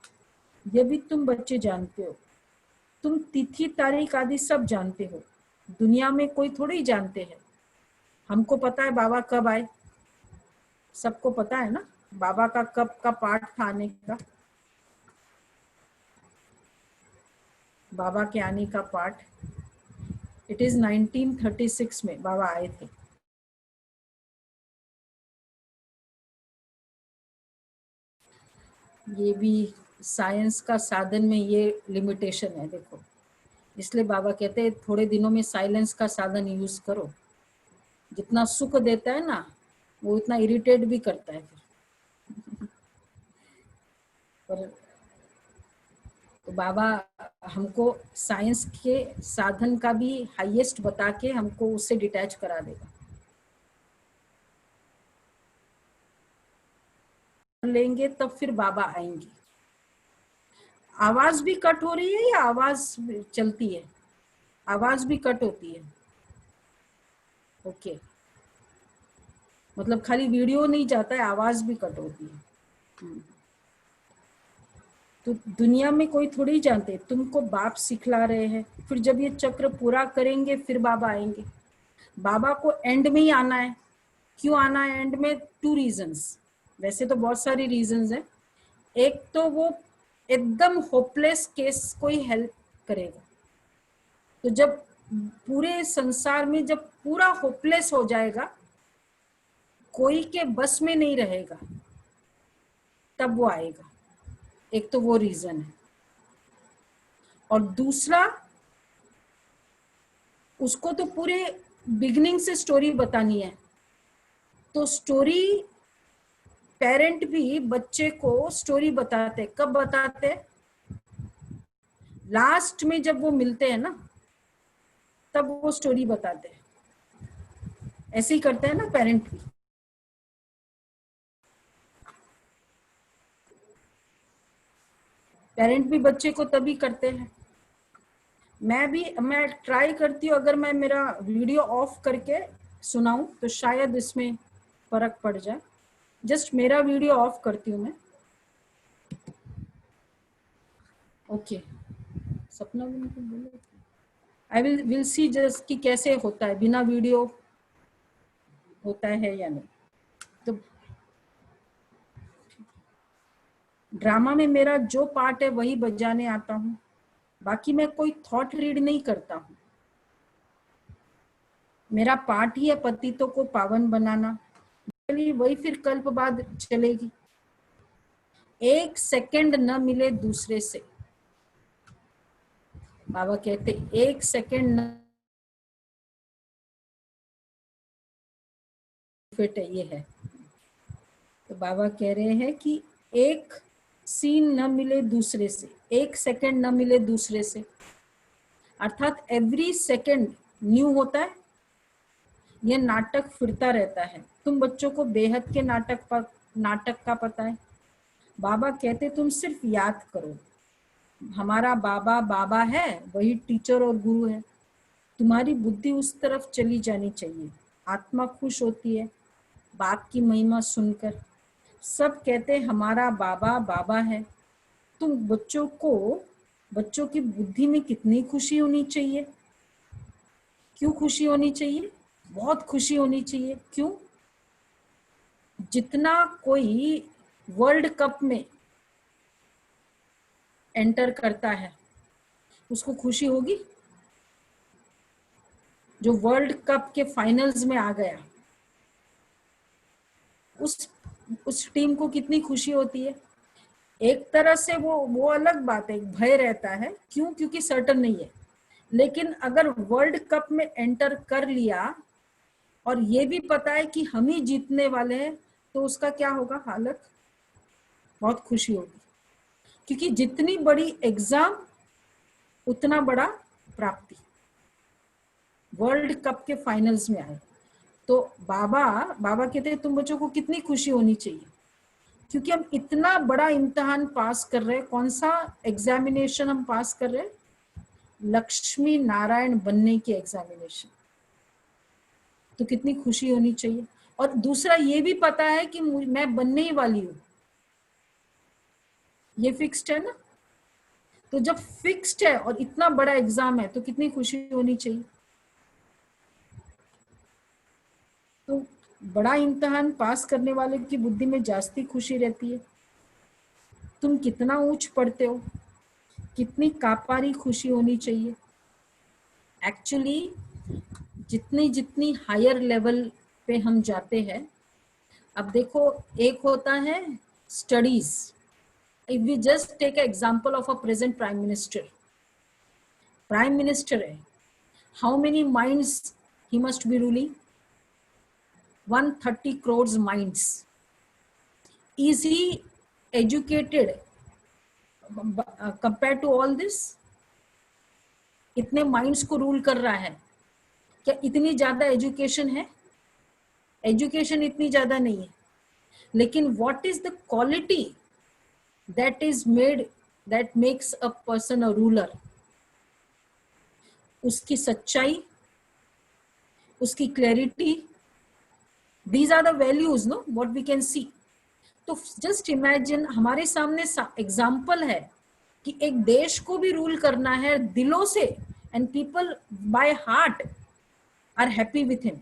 ये भी तुम बच्चे जानते हो। तुम तिथि तारीख आदि सब जानते हो, दुनिया में कोई थोड़ी ही जानते हैं। हमको पता है बाबा कब आए, सबको पता है ना बाबा का कब का पार्ट था आने का, बाबा के आने का पार्ट। इट इज 1936 में बाबा आए थे। ये भी साइंस का साधन में ये लिमिटेशन है, देखो, इसलिए बाबा कहते हैं थोड़े दिनों में साइलेंस का साधन यूज करो। जितना सुख देता है ना, वो इतना इरिटेट भी करता है फिर। पर तो बाबा हमको साइंस के साधन का भी हाईएस्ट बता के हमको उससे डिटैच करा देगा। लेंगे तब फिर बाबा आएंगे। आवाज भी कट हो रही है या आवाज चलती है? आवाज भी कट होती है, ओके। मतलब खाली वीडियो नहीं जाता है, आवाज भी कट होती है। तो दुनिया में कोई थोड़ी जानते, तुमको बाप सिखला रहे हैं। फिर जब ये चक्र पूरा करेंगे फिर बाबा आएंगे। बाबा को एंड में ही आना है। क्यों आना है एंड में? 2 रीजंस, वैसे तो बहुत सारी रीजंस है। एक तो वो एकदम होपलेस केस कोई हेल्प करेगा। तो जब पूरे संसार में जब पूरा होपलेस हो जाएगा, कोई के बस में नहीं रहेगा, तब वो आएगा। एक तो वो रीजन है। और दूसरा, उसको तो पूरे बिगनिंग से स्टोरी बतानी है। तो स्टोरी, पेरेंट भी बच्चे को स्टोरी बताते, कब बताते? लास्ट में जब वो मिलते हैं ना, तब वो स्टोरी बताते हैं। ऐसे ही करते हैं ना पेरेंट भी। पेरेंट भी बच्चे को तभी करते हैं। मैं ट्राई करती हूँ, अगर मैं मेरा वीडियो ऑफ करके सुनाऊं तो शायद इसमें फर्क पड़ जाए। जस्ट मेरा वीडियो ऑफ करती हूँ मैं, ओके। सपना भी नहीं बोले, आई विल सी जस्ट कि कैसे होता है, बिना वीडियो होता है या नहीं। तो ड्रामा में मेरा जो पार्ट है वही बजाने आता हूँ, बाकी मैं कोई थॉट रीड नहीं करता हूँ। मेरा पार्ट ही है पतितों को पावन बनाना। चलिए वही फिर कल्प बाद चलेगी। 1 सेकंड न मिले दूसरे से, बाबा कहते 1 सेकंड न फिट ये है। तो बाबा कह रहे हैं कि एक सीन न मिले दूसरे से, 1 सेकंड न मिले दूसरे से, अर्थात एवरी सेकंड न्यू होता है, ये नाटक फिरता रहता है। तुम बच्चों को बेहद के नाटक का पता है। बाबा कहते तुम सिर्फ याद करो, हमारा बाबा बाबा है, वही टीचर और गुरु है। तुम्हारी बुद्धि उस तरफ चली जानी चाहिए। आत्मा खुश होती है बाप की महिमा सुनकर। सब कहते हमारा बाबा बाबा है। तुम बच्चों की बुद्धि में कितनी खुशी होनी चाहिए। क्यों खुशी होनी चाहिए? बहुत खुशी होनी चाहिए। क्यों? जितना कोई वर्ल्ड कप में एंटर करता है उसको खुशी होगी। जो वर्ल्ड कप के फाइनल्स में आ गया उस टीम को कितनी खुशी होती है। एक तरह से वो अलग बात है, एक भय रहता है। क्यों? क्योंकि सर्टन नहीं है। लेकिन अगर वर्ल्ड कप में एंटर कर लिया और ये भी पता है कि हम ही जीतने वाले हैं, तो उसका क्या होगा हालत? बहुत खुशी होगी। क्योंकि जितनी बड़ी एग्जाम उतना बड़ा प्राप्ति। वर्ल्ड कप के फाइनल्स में आए तो बाबा कहते हैं तुम बच्चों को कितनी खुशी होनी चाहिए, क्योंकि हम इतना बड़ा इम्तिहान पास कर रहे हैं। कौन सा एग्जामिनेशन हम पास कर रहे हैं? लक्ष्मी नारायण बनने की एग्जामिनेशन। तो कितनी खुशी होनी चाहिए। और दूसरा ये भी पता है कि मैं बनने ही वाली हूँ, ये फिक्स्ड है ना। तो जब फिक्स्ड है और इतना बड़ा एग्जाम है तो कितनी खुशी होनी चाहिए। तो बड़ा इम्तिहान पास करने वाले की बुद्धि में जास्ती खुशी रहती है। तुम कितना ऊंच पढ़ते हो, कितनी कापारी खुशी होनी चाहिए। एक्चुअली जितनी जितनी हायर लेवल पे हम जाते हैं, अब देखो एक होता है studies. If we just take example of a present prime minister है, how many minds he must be ruling? 130 crores minds. Is he educated compared to all this? इतने माइंड्स को रूल कर रहा है, क्या इतनी ज्यादा एजुकेशन है? एजुकेशन इतनी ज्यादा नहीं है। लेकिन what is the quality that makes a person a ruler? उसकी सच्चाई, उसकी clarity, these are the values no what we can see. तो जस्ट इमेजिन हमारे सामने एग्जाम्पल है कि एक देश को भी रूल करना है दिलों से, and people by heart are happy with him.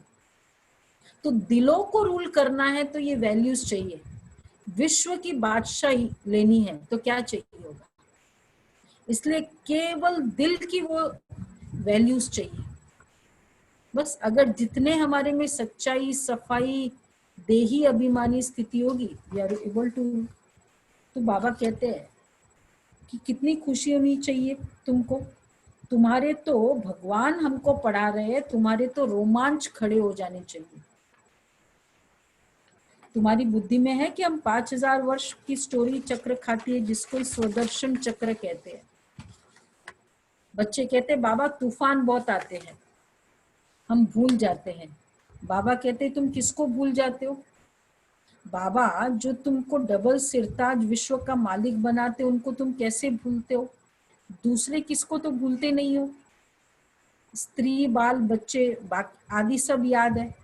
तो दिलों को रूल करना है तो ये वैल्यूज चाहिए। विश्व की बादशाही लेनी है तो क्या चाहिए होगा? इसलिए केवल दिल की वो वैल्यूज चाहिए। बस अगर जितने हमारे में सच्चाई, सफाई, देही अभिमानी स्थिति होगी, वी आर एबल टू। तो बाबा कहते हैं कि कितनी खुशी होनी चाहिए तुमको। तुम्हारे तो भगवान हमको पढ़ा रहे हैं, तुम्हारे तो रोमांच खड़े हो जाने चाहिए। तुम्हारी बुद्धि में है कि हम 5000 वर्ष की स्टोरी चक्र खाती है, जिसको स्वदर्शन चक्र कहते हैं। बच्चे कहते हैं बाबा तूफान बहुत आते हैं, हम भूल जाते हैं। बाबा कहते हैं तुम किसको भूल जाते हो? बाबा जो तुमको डबल सिरताज विश्व का मालिक बनाते उनको तुम कैसे भूलते हो? दूसरे किसको तो भूलते नहीं हो। स्त्री, बाल, बच्चे आदि सब याद है।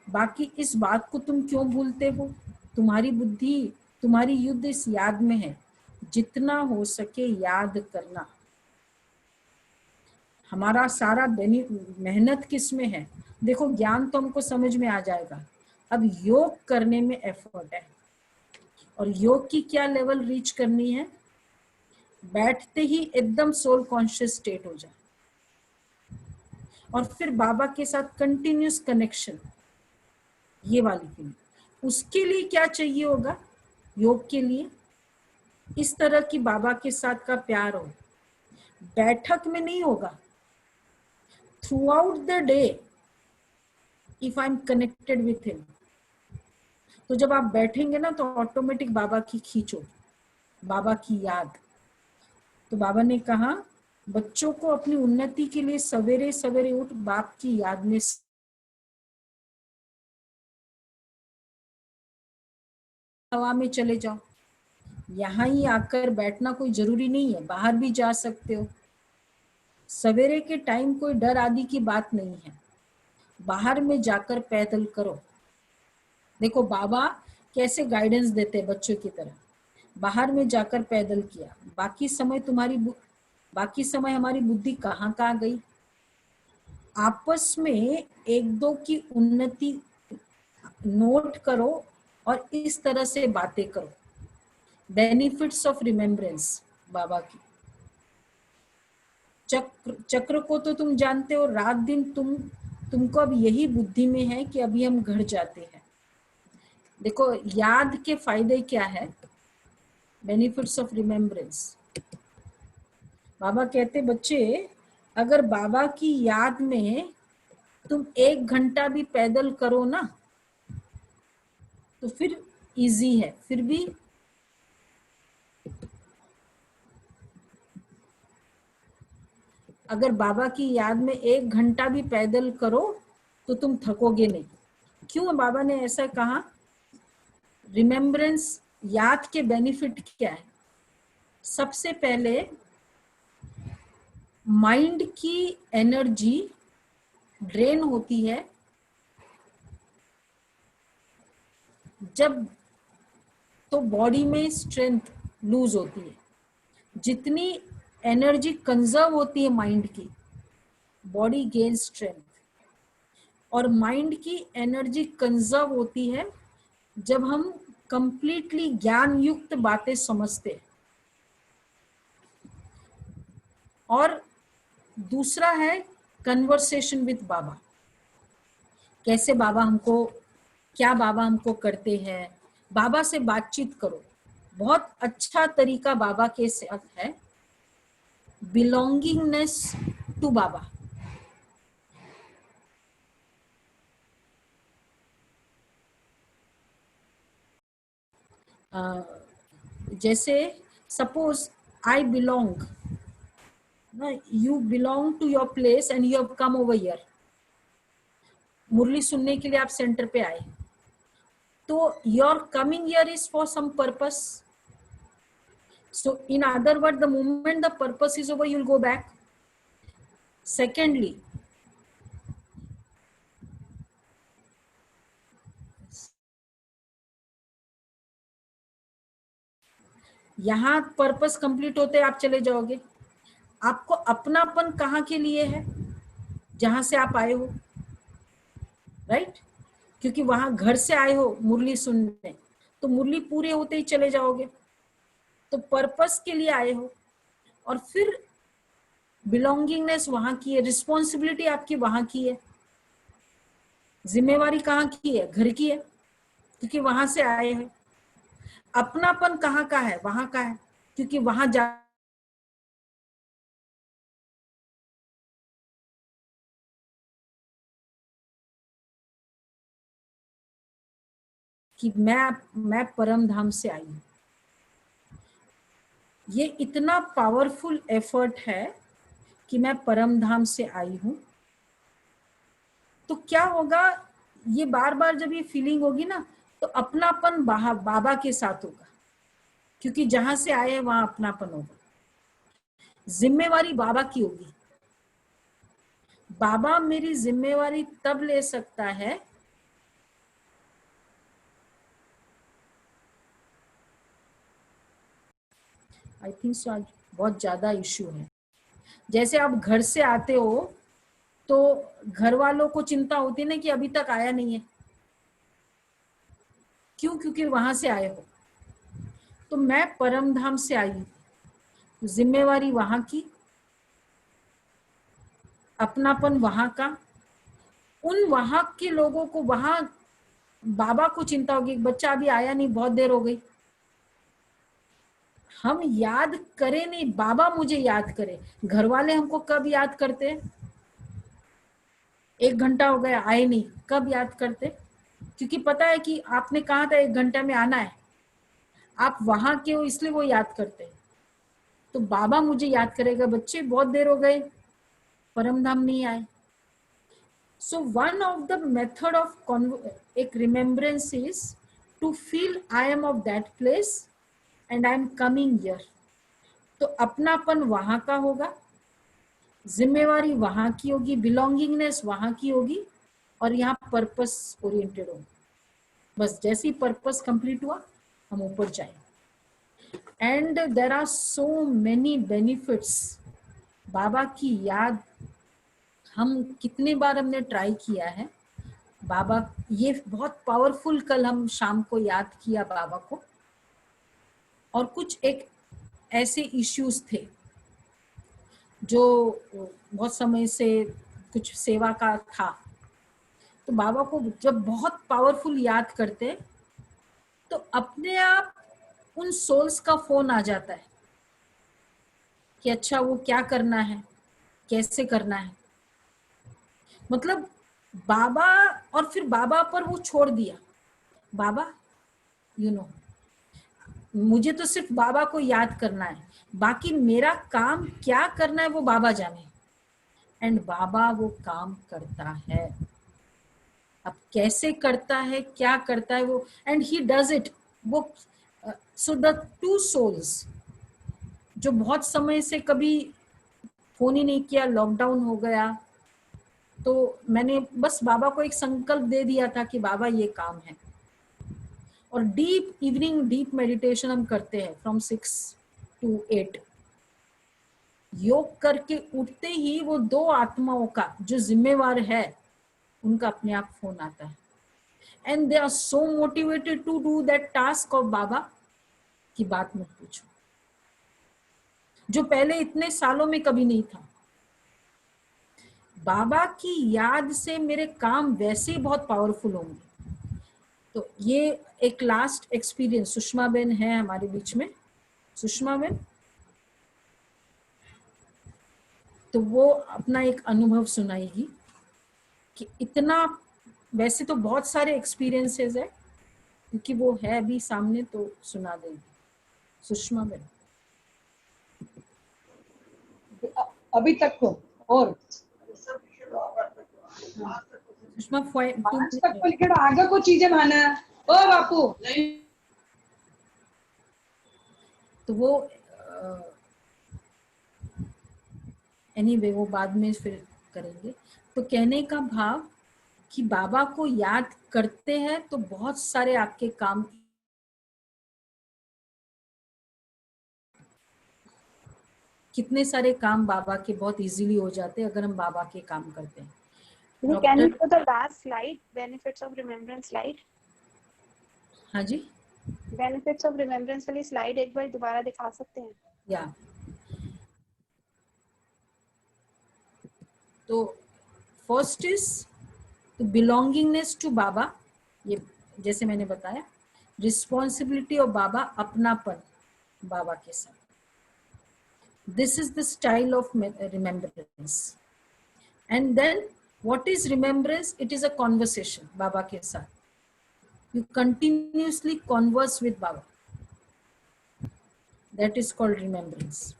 बाकी इस बात को तुम क्यों भूलते हो? तुम्हारी बुद्धि, तुम्हारी युद्ध इस याद में है। जितना हो सके याद करना। हमारा सारा मेहनत किस में है? देखो ज्ञान तो हमको समझ में आ जाएगा, अब योग करने में एफर्ट है। और योग की क्या लेवल रीच करनी है? बैठते ही एकदम सोल कॉन्शियस स्टेट हो जाए, और फिर बाबा के साथ कंटिन्यूस कनेक्शन, ये वाली फीलिंग। उसके लिए क्या चाहिए होगा? योग के लिए इस तरह की बाबा के साथ का प्यार हो। बैठक में नहीं होगा, through out the day if I am connected with him. तो जब आप बैठेंगे ना तो ऑटोमेटिक बाबा की खींचो, बाबा की याद। तो बाबा ने कहा बच्चों को अपनी उन्नति के लिए सवेरे सवेरे उठ बाप की याद में हवा में चले जाओ, यहाँ ही आकर बैठना कोई जरूरी नहीं है, बाहर भी जा सकते हो। सवेरे के टाइम कोई डर आदि की बात नहीं है, बाहर में जाकर पैदल करो। देखो बाबा कैसे गाइडेंस देते हैं बच्चों की तरह, बाहर में जाकर पैदल किया, बाकी समय हमारी बुद्धि कहाँ कहाँ गई। आपस में एक दो की उन्नति नोट करो और इस तरह से बातें करो। बेनिफिट्स ऑफ रिमेम्बरेंस बाबा की। चक्र को तो तुम जानते हो, रात दिन तुमको अब यही बुद्धि में है कि अभी हम घर जाते हैं। देखो याद के फायदे क्या है, बेनिफिट्स ऑफ रिमेम्बरेंस। बाबा कहते बच्चे, अगर बाबा की याद में तुम 1 घंटा भी पैदल करो ना तो फिर इजी है। फिर भी अगर बाबा की याद में 1 घंटा भी पैदल करो तो तुम थकोगे नहीं। क्यों बाबा ने ऐसा कहा? रिमेम्बरेंस, याद के बेनिफिट क्या है? सबसे पहले माइंड की एनर्जी ड्रेन होती है जब, तो बॉडी में स्ट्रेंथ लूज होती है। जितनी एनर्जी कंजर्व होती है माइंड की, बॉडी गेन स्ट्रेंथ। और माइंड की एनर्जी कंजर्व होती है जब हम कंप्लीटली ज्ञान युक्त बातें समझते हैं। और दूसरा है कन्वर्सेशन विद बाबा। कैसे बाबा हमको, क्या बाबा हमको करते हैं, बाबा से बातचीत करो। बहुत अच्छा तरीका बाबा के साथ है बिलोंगिंगनेस टू बाबा। जैसे suppose I belong, you belong to your place and you have come over here. Murli सुनने के लिए आप सेंटर पे आए, तो your coming here is for some purpose. So in other words, the moment the purpose is over, you'll go back. Secondly, यहाँ purpose complete होते आप चले जाओगे। आपको अपनापन कहाँ के लिए है? जहां से आप आए हो, राइट? क्योंकि वहां घर से आए हो मुरली सुनने, तो मुरली पूरे होते ही चले जाओगे, तो पर्पस के लिए आए हो। और फिर बिलोंगिंगनेस वहां की है, रिस्पॉन्सिबिलिटी आपकी वहां की है, जिम्मेवारी कहाँ की है? घर की है, क्योंकि वहां से आए हैं। अपनापन कहाँ का है? वहां का है, क्योंकि वहां जा कि मैं परम धाम से आई हूं। ये इतना पावरफुल एफर्ट है कि मैं परम धाम से आई हूं। तो क्या होगा, ये बार बार जब ये फीलिंग होगी ना, तो अपनापन बाबा के साथ होगा, क्योंकि जहां से आए हैं वहां अपनापन होगा। जिम्मेवारी बाबा की होगी। बाबा मेरी जिम्मेवारी तब ले सकता है आई थिंक सो, आज बहुत ज्यादा इश्यू है। जैसे आप घर से आते हो तो घर वालों को चिंता होती है ना कि अभी तक आया नहीं है। क्यों? क्योंकि वहां से आए हो। तो मैं परम धाम से आई हूं, जिम्मेवारी वहां की, अपनापन वहां का। उन वहां के लोगों को, वहां बाबा को चिंता होगी बच्चा अभी आया नहीं, बहुत देर हो गई। हम याद करें नहीं, बाबा मुझे याद करे। घर वाले हमको कब याद करते हैं? 1 घंटा हो गया आए नहीं, कब याद करते? क्योंकि पता है कि आपने कहा था 1 घंटा में आना है, आप वहां के हो इसलिए वो याद करते हैं। तो बाबा मुझे याद करेगा, बच्चे बहुत देर हो गए, परम धाम नहीं आए। So one of the method of एक remembrance is to feel I am of that place and I am coming here. तो अपनापन वहां का होगा, जिम्मेवारी वहां की होगी, बिलोंगिंगनेस वहां की होगी, और यहाँ पर्पस ओरिएंटेड होगा. बस जैसे ही पर्पस कंप्लीट हुआ हम ऊपर जाएंगे. And there are so many benefits. Baba की याद हम कितने बार हमने ट्राई किया है. बाबा ये बहुत पावरफुल, कल हम शाम को याद किया बाबा को, और कुछ एक ऐसे इश्यूज थे जो बहुत समय से कुछ सेवा का था. तो बाबा को जब बहुत पावरफुल याद करते तो अपने आप उन सोल्स का फोन आ जाता है कि अच्छा वो क्या करना है, कैसे करना है. मतलब बाबा, और फिर बाबा पर वो छोड़ दिया. बाबा यू नो मुझे तो सिर्फ बाबा को याद करना है, बाकी मेरा काम क्या करना है वो बाबा जाने. एंड बाबा वो काम करता है. अब कैसे करता है, क्या करता है वो, एंड ही डज इट. वो सो द टू सोल्स जो बहुत समय से कभी फोन ही नहीं किया, लॉकडाउन हो गया, तो मैंने बस बाबा को एक संकल्प दे दिया था कि बाबा ये काम है. और डीप इवनिंग डीप मेडिटेशन हम करते हैं फ्रॉम 6 to 8. योग करके उठते ही वो दो आत्माओं का जो जिम्मेवार है उनका अपने आप फोन आता है. And they are so motivated to do that task of Baba की बात मत पूछो, जो पहले इतने सालों में कभी नहीं था. बाबा की याद से मेरे काम वैसे ही बहुत पावरफुल होंगे. तो ये एक लास्ट एक्सपीरियंस, सुषमा बेन है हमारे बीच में. सुषमा बेन, तो वो अपना एक अनुभव सुनाएगी कि इतना, वैसे तो बहुत सारे एक्सपीरियंसेस है, क्योंकि वो है अभी सामने, तो सुना देंगे. सुषमा बेन. अभी तक तो, और सुषमा आज तक तो लिखे आगे को चीजें माना. ओ बापू तो वो एनीवे वो बाद में फिर करेंगे. तो कहने का भाव कि बाबा को याद करते हैं तो बहुत सारे आपके काम, कितने सारे काम बाबा के बहुत इजीली हो जाते हैं अगर हम बाबा के काम करते हैं. Can you put the last slide, benefits of remembrance slide? हाँ जी, benefits of remembrance वाली slide एक बार दोबारा दिखा सकते हैं? या तो फर्स्ट इज बिलोंगिंगनेस टू बाबा. ये जैसे मैंने बताया, रिस्पॉन्सिबिलिटी ऑफ बाबा, अपनापन बाबा के साथ. This is the style of remembrance. And then what is remembrance? It is a conversation Baba के साथ. You continuously converse with Baba. That is called remembrance.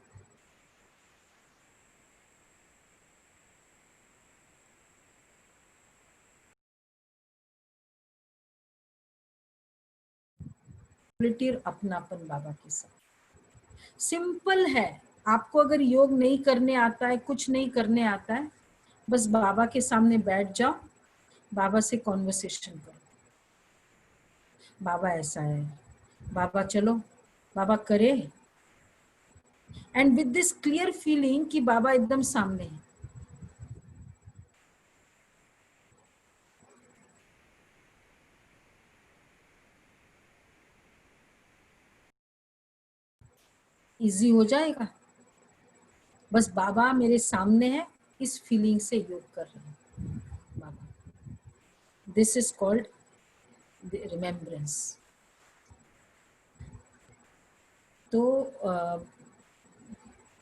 अपनापन बाबा के साथ. सिंपल है. आपको अगर योग नहीं करने आता है, कुछ नहीं करने आता है, बस बाबा के सामने बैठ जाओ, बाबा से कॉन्वर्सेशन करो. बाबा ऐसा है, बाबा चलो, बाबा करे. And with this clear feeling कि बाबा एकदम सामने है. इजी हो जाएगा. बस बाबा मेरे सामने है, इस फीलिंग से योग कर रहे हैं Baba. This is called remembrance. तो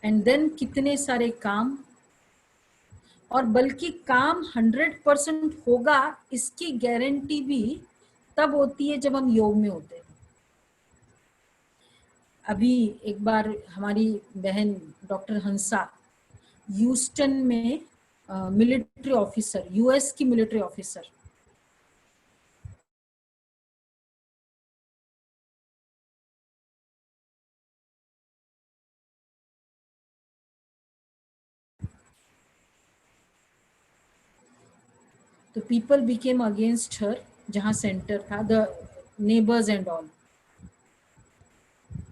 एंड देन कितने सारे काम, और बल्कि काम 100% होगा इसकी गारंटी भी तब होती है जब हम योग में होते हैं. अभी एक बार हमारी बहन डॉक्टर हंसा ह्यूस्टन में मिलिट्री ऑफिसर, यूएस की मिलिट्री ऑफिसर, तो पीपल बिकेम अगेंस्ट हर, जहाँ सेंटर था, द नेबर्स एंड ऑल।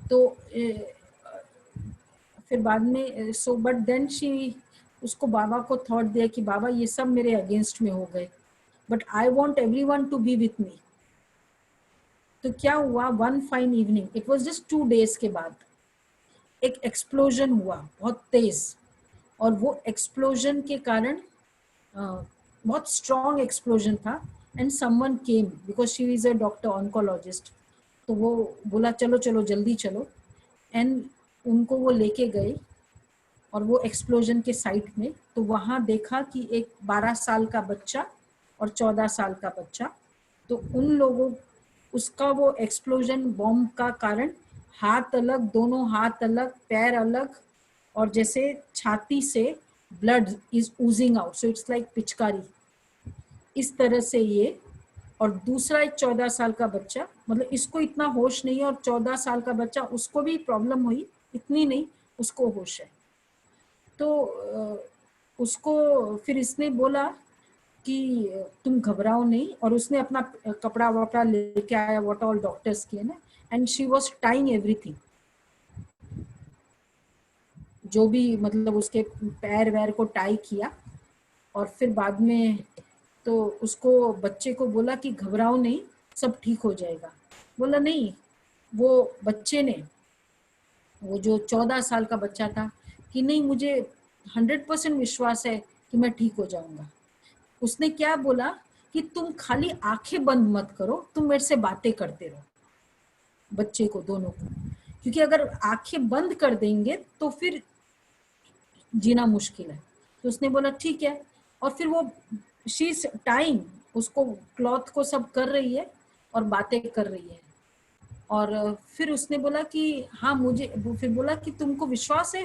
तो फिर बाद में सो बट देन शी, उसको बाबा को थॉट दिया कि बाबा ये सब मेरे अगेंस्ट में हो गए, but I want everyone to be with me. तो क्या हुआ, one fine evening, it was just 2 days के बाद एक एक्सप्लोजन हुआ बहुत तेज, और वो एक्सप्लोजन के कारण बहुत स्ट्रॉन्ग एक्सप्लोजन था, and someone came because she is a doctor oncologist. तो वो बोला चलो चलो जल्दी चलो, एंड उनको वो लेके गए और वो एक्सप्लोजन के साइट में, तो वहाँ देखा कि एक 12 साल का बच्चा और 14 साल का बच्चा, तो उन लोगों, उसका वो एक्सप्लोजन बॉम्ब का कारण हाथ अलग, दोनों हाथ अलग, पैर अलग, और जैसे छाती से blood is oozing out, so it's like पिचकारी, इस तरह से ये। और दूसरा एक 14 साल का बच्चा, मतलब इसको इतना होश नहीं है, और 14 साल का बच्चा, उसको भी प्रॉब्लम हुई, इतनी नहीं, उसको होश है। तो उसको फिर इसने बोला कि तुम घबराओ नहीं, और उसने अपना कपड़ा वपड़ा लेके आया, व्हाट ऑल डॉक्टर्स किए ना, and she was tying everything, जो भी मतलब उसके पैर वैर को टाई किया। और फिर बाद में तो उसको, बच्चे को बोला कि घबराओ नहीं, सब ठीक हो जाएगा। बोला नहीं, वो बच्चे ने, वो जो 14 साल का बच्चा था, कि नहीं मुझे 100% विश्वास है कि मैं ठीक हो जाऊंगा। उसने क्या बोला कि तुम खाली आंखें बंद मत करो, तुम मेरे से बातें करते रहो, बच्चे को, दोनों को, क्योंकि अगर आंखें बंद कर देंगे तो फिर जीना मुश्किल है। तो उसने बोला ठीक है, और फिर वो शी टाइम उसको क्लॉथ को सब कर रही है और बातें कर रही है। और फिर उसने बोला कि हाँ मुझे, फिर बोला कि तुमको विश्वास है,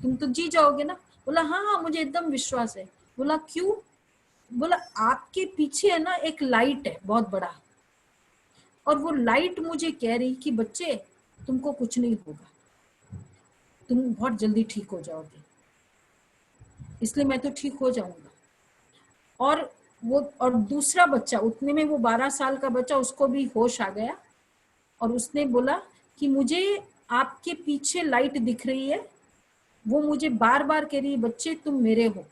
तुम तो जी जाओगे ना। बोला हाँ हाँ मुझे एकदम विश्वास है। बोला क्यों? बोला आपके पीछे है ना एक लाइट है बहुत बड़ा, और वो लाइट मुझे कह रही कि बच्चे तुमको कुछ नहीं होगा, तुम बहुत जल्दी ठीक हो जाओगे, इसलिए मैं तो ठीक हो जाऊंगा। और वो, और दूसरा बच्चा, उतने में वो 12 साल का बच्चा, उसको भी होश आ गया, और उसने बोला कि मुझे आपके पीछे लाइट दिख रही है, वो मुझे बार बार कह रही है बच्चे तुम मेरे हो,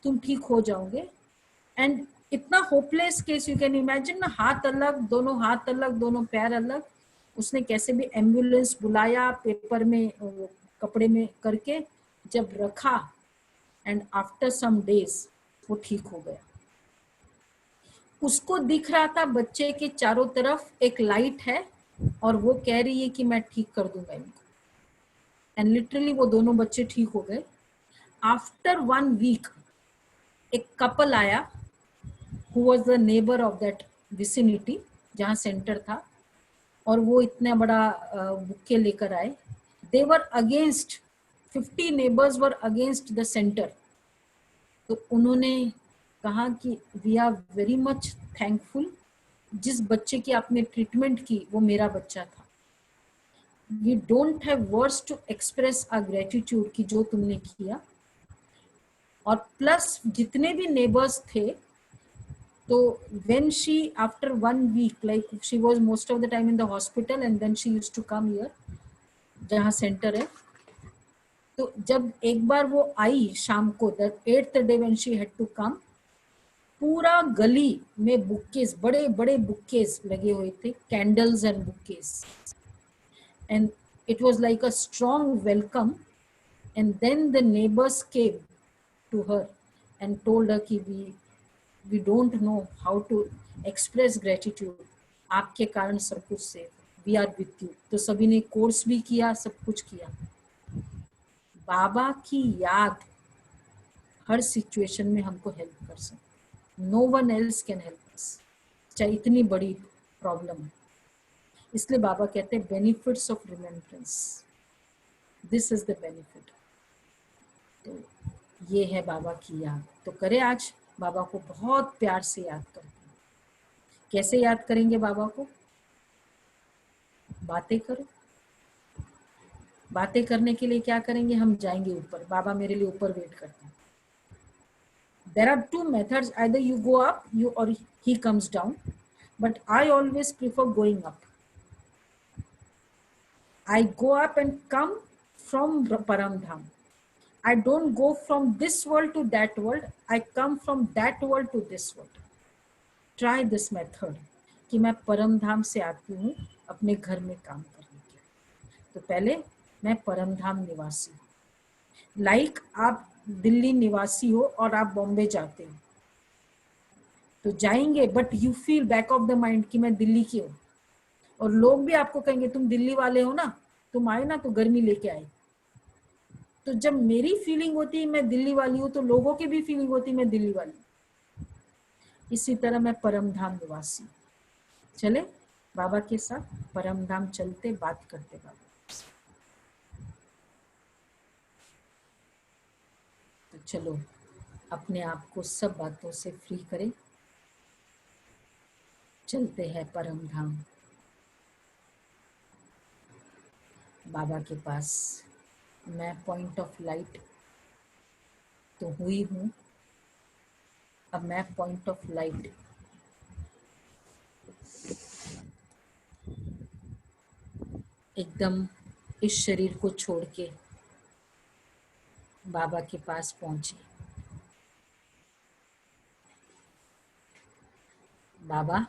तुम ठीक हो जाओगे। एंड इतना hopeless case, you can imagine ना, हाथ अलग, दोनों हाथ अलग, दोनों पैर अलग। उसने कैसे भी एम्बुलेंस बुलाया, पेपर में कपड़े में करके जब रखा, एंड आफ्टर सम डेज वो ठीक हो गया। उसको दिख रहा था बच्चे के चारों तरफ एक लाइट है, और वो कह रही है कि मैं ठीक कर दूंगा इनको। एंड लिटरली वो दोनों बच्चे ठीक हो गए। आफ्टर 1 week एक कपल आया, who was the neighbour of that vicinity, जहाँ सेंटर था, और वो इतना बड़ा बुक्के लेकर आए। They were against, 50 neighbours were against the centre. तो उन्होंने कहा कि we are very much thankful, जिस बच्चे की आपने ट्रीटमेंट की वो मेरा बच्चा था। We don't have words to express our gratitude कि जो तुमने किया। और प्लस जितने भी नेबर्स थे, तो when she after 1 week, like she was most of the time in the hospital and then she used to come here जहाँ सेंटर है, तो जब एक बार वो आई शाम को, the 8th day when she had to come, पूरा गली में बुक्केस, बड़े बड़े बुक्केस लगे हुए थे, candles and bouquets, and it was like a strong welcome. And then the neighbors came to her and told her कि we don't know how to express gratitude, आपके कारण सब कुछ से, we are with you। तो सभी ने course भी किया, सब कुछ किया। बाबा की याद हर सिचुएशन में हमको हेल्प कर सकती, no one else can help us, चाहे इतनी बड़ी प्रॉब्लम है। इसलिए बाबा कहते हैं benefits of remembrance, this is the benefit. तो ये है बाबा की याद। तो करें आज बाबा को बहुत प्यार से याद करते हैं। कैसे याद करेंगे बाबा को? बातें करो। बातें करने के लिए क्या करेंगे? हम जाएंगे ऊपर, बाबा मेरे लिए ऊपर वेट करते हैं। There are two methods, either you go up or he comes down, but I always prefer going up. I go up and come from Paramdham. I don't go from this world to that world, I come from that world to this world. Try this method कि मैं परम धाम से आती हूँ अपने घर में काम करने के लिए। तो पहले मैं परम धाम निवासी हूँ। लाइक आप दिल्ली निवासी हो और आप बॉम्बे जाते हो तो जाएंगे, but you feel back of the mind कि मैं दिल्ली की हूँ, और लोग भी आपको कहेंगे तुम दिल्ली वाले हो ना, तुम आए ना तो गर्मी लेके आए। तो जब मेरी फीलिंग होती है मैं दिल्ली वाली हूँ तो लोगों की भी फीलिंग होती है मैं दिल्ली वाली हूँ। इसी तरह मैं परम धाम निवासी। चले बाबा के साथ परम धाम चलते, बात करते बाबा। तो चलो अपने आप को सब बातों से फ्री करें, चलते हैं परम धाम बाबा के पास। मैं पॉइंट ऑफ लाइट तो हुई हूँ, अब मैं पॉइंट ऑफ लाइट एकदम इस शरीर को छोड़ के बाबा के पास पहुंची। बाबा,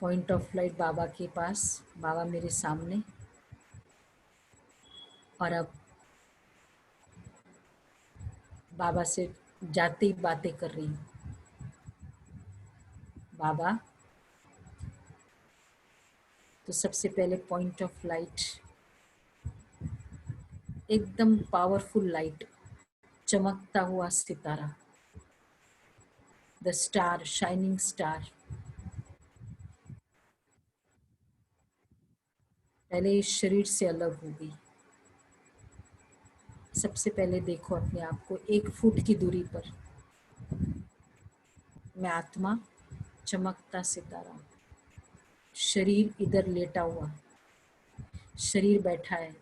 पॉइंट ऑफ लाइट बाबा के पास, बाबा मेरे सामने, और अब बाबा से जाते ही बातें कर रही हूँ। बाबा, तो सबसे पहले पॉइंट ऑफ लाइट, एकदम पावरफुल लाइट, चमकता हुआ सितारा, द स्टार, शाइनिंग स्टार, पहले इस शरीर से अलग हो गई। सबसे पहले देखो अपने आप को 1 फुट की दूरी पर। मैं आत्मा, चमकता सितारा, शरीर इधर लेटा हुआ, शरीर बैठा है,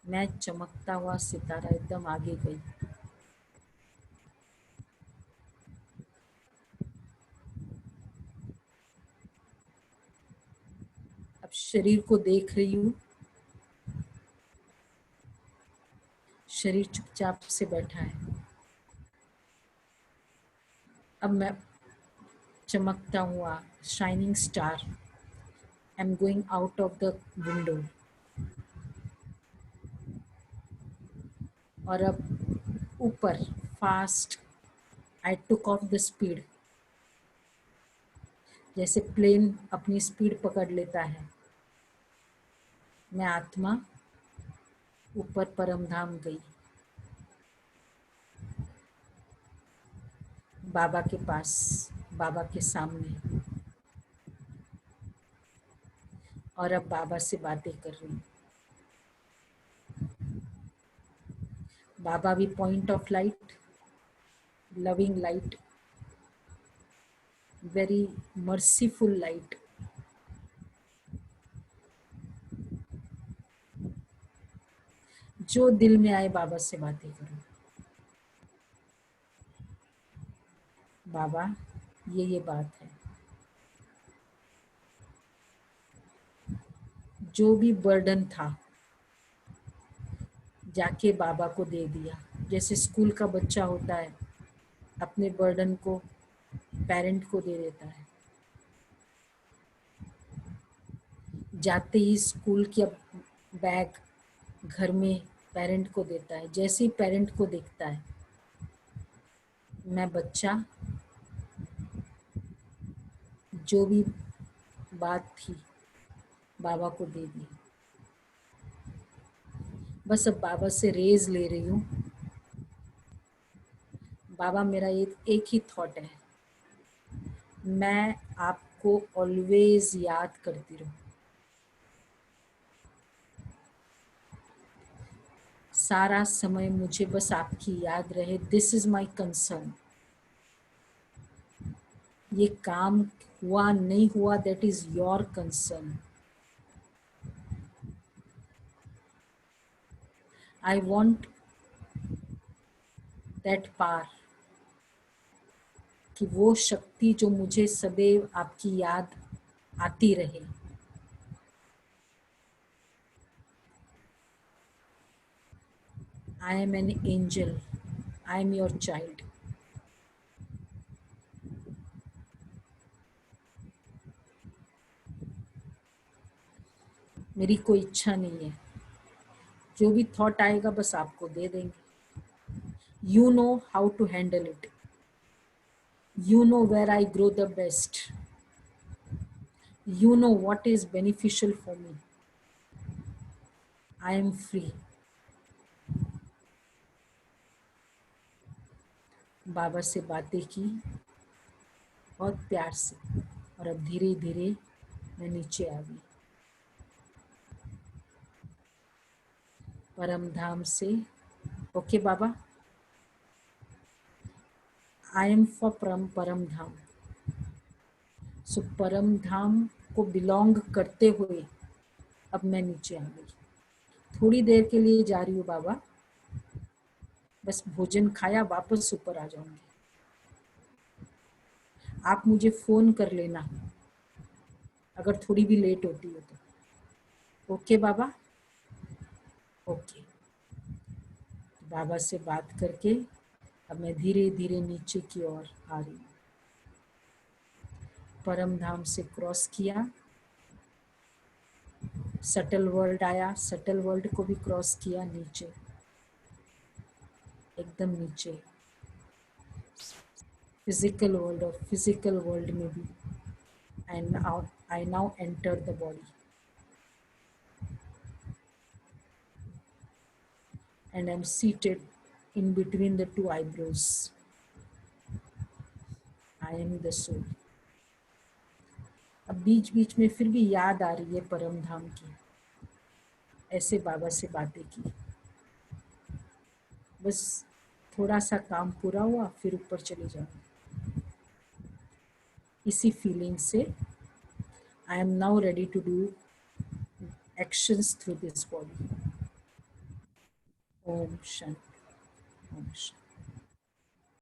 मैं चमकता हुआ सितारा एकदम आगे गई। अब शरीर को देख रही हूँ, शरीर चुपचाप से बैठा है। अब मैं चमकता हुआ shining star, I am going out of the window, और अब ऊपर fast, I took off the speed, जैसे प्लेन अपनी स्पीड पकड़ लेता है। मैं आत्मा ऊपर परमधाम गई, बाबा के पास, बाबा के सामने, और अब बाबा से बातें कर रही हूँ। बाबा भी point of light, loving light, very merciful light, जो दिल में आए बाबा से बातें करो। बाबा, ये बात है, जो भी बर्डन था जाके बाबा को दे दिया। जैसे स्कूल का बच्चा होता है, अपने बर्डन को पेरेंट को दे देता है, जाते ही स्कूल की बैग घर में पेरेंट को देता है। जैसे ही पेरेंट को देखता है, मैं बच्चा, जो भी बात थी बाबा को दे दी। बस अब बाबा से रेज ले रही हूँ। बाबा, मेरा एक ही थॉट है, मैं आपको ऑलवेज याद करती रहूं, सारा समय मुझे बस आपकी याद रहे। This is my concern. ये काम हुआ नहीं हुआ, that is your concern. I want that power, कि वो शक्ति जो मुझे सदैव आपकी याद आती रहे। I am an angel. I am your child. मेरी कोई इच्छा नहीं है, जो भी थॉट आएगा बस आपको दे देंगे। You know how to handle it. You know where I grow the best. You know what is beneficial for me. I am free. बाबा से बातें की बहुत प्यार से, और अब धीरे धीरे मैं नीचे आ गई परम धाम से। Okay Baba, I am for परम धाम। सो परम धाम को बिलोंग करते हुए अब मैं नीचे आ गई। थोड़ी देर के लिए जा रही हूँ बाबा, बस भोजन खाया वापस ऊपर आ जाऊंगी। आप मुझे फोन कर लेना अगर थोड़ी भी लेट होती है तो। ओके बाबा, ओके। बाबा से बात करके अब मैं धीरे धीरे नीचे की ओर आ रही हूँ। परम धाम से क्रॉस किया, सटल वर्ल्ड आया, सटल वर्ल्ड को भी क्रॉस किया, नीचे एकदम नीचे फिजिकल वर्ल्ड, और फिजिकल वर्ल्ड में भी I now enter the body and I'm seated in between the two eyebrows. I am the soul. अब बीच बीच में फिर भी याद आ रही है परम धाम की, ऐसे बाबा से बातें की। बस थोड़ा सा काम पूरा हुआ फिर ऊपर चले जाऊँ। इसी फीलिंग से I am now ready to do actions through this body. Om Shanti. Om Shanti.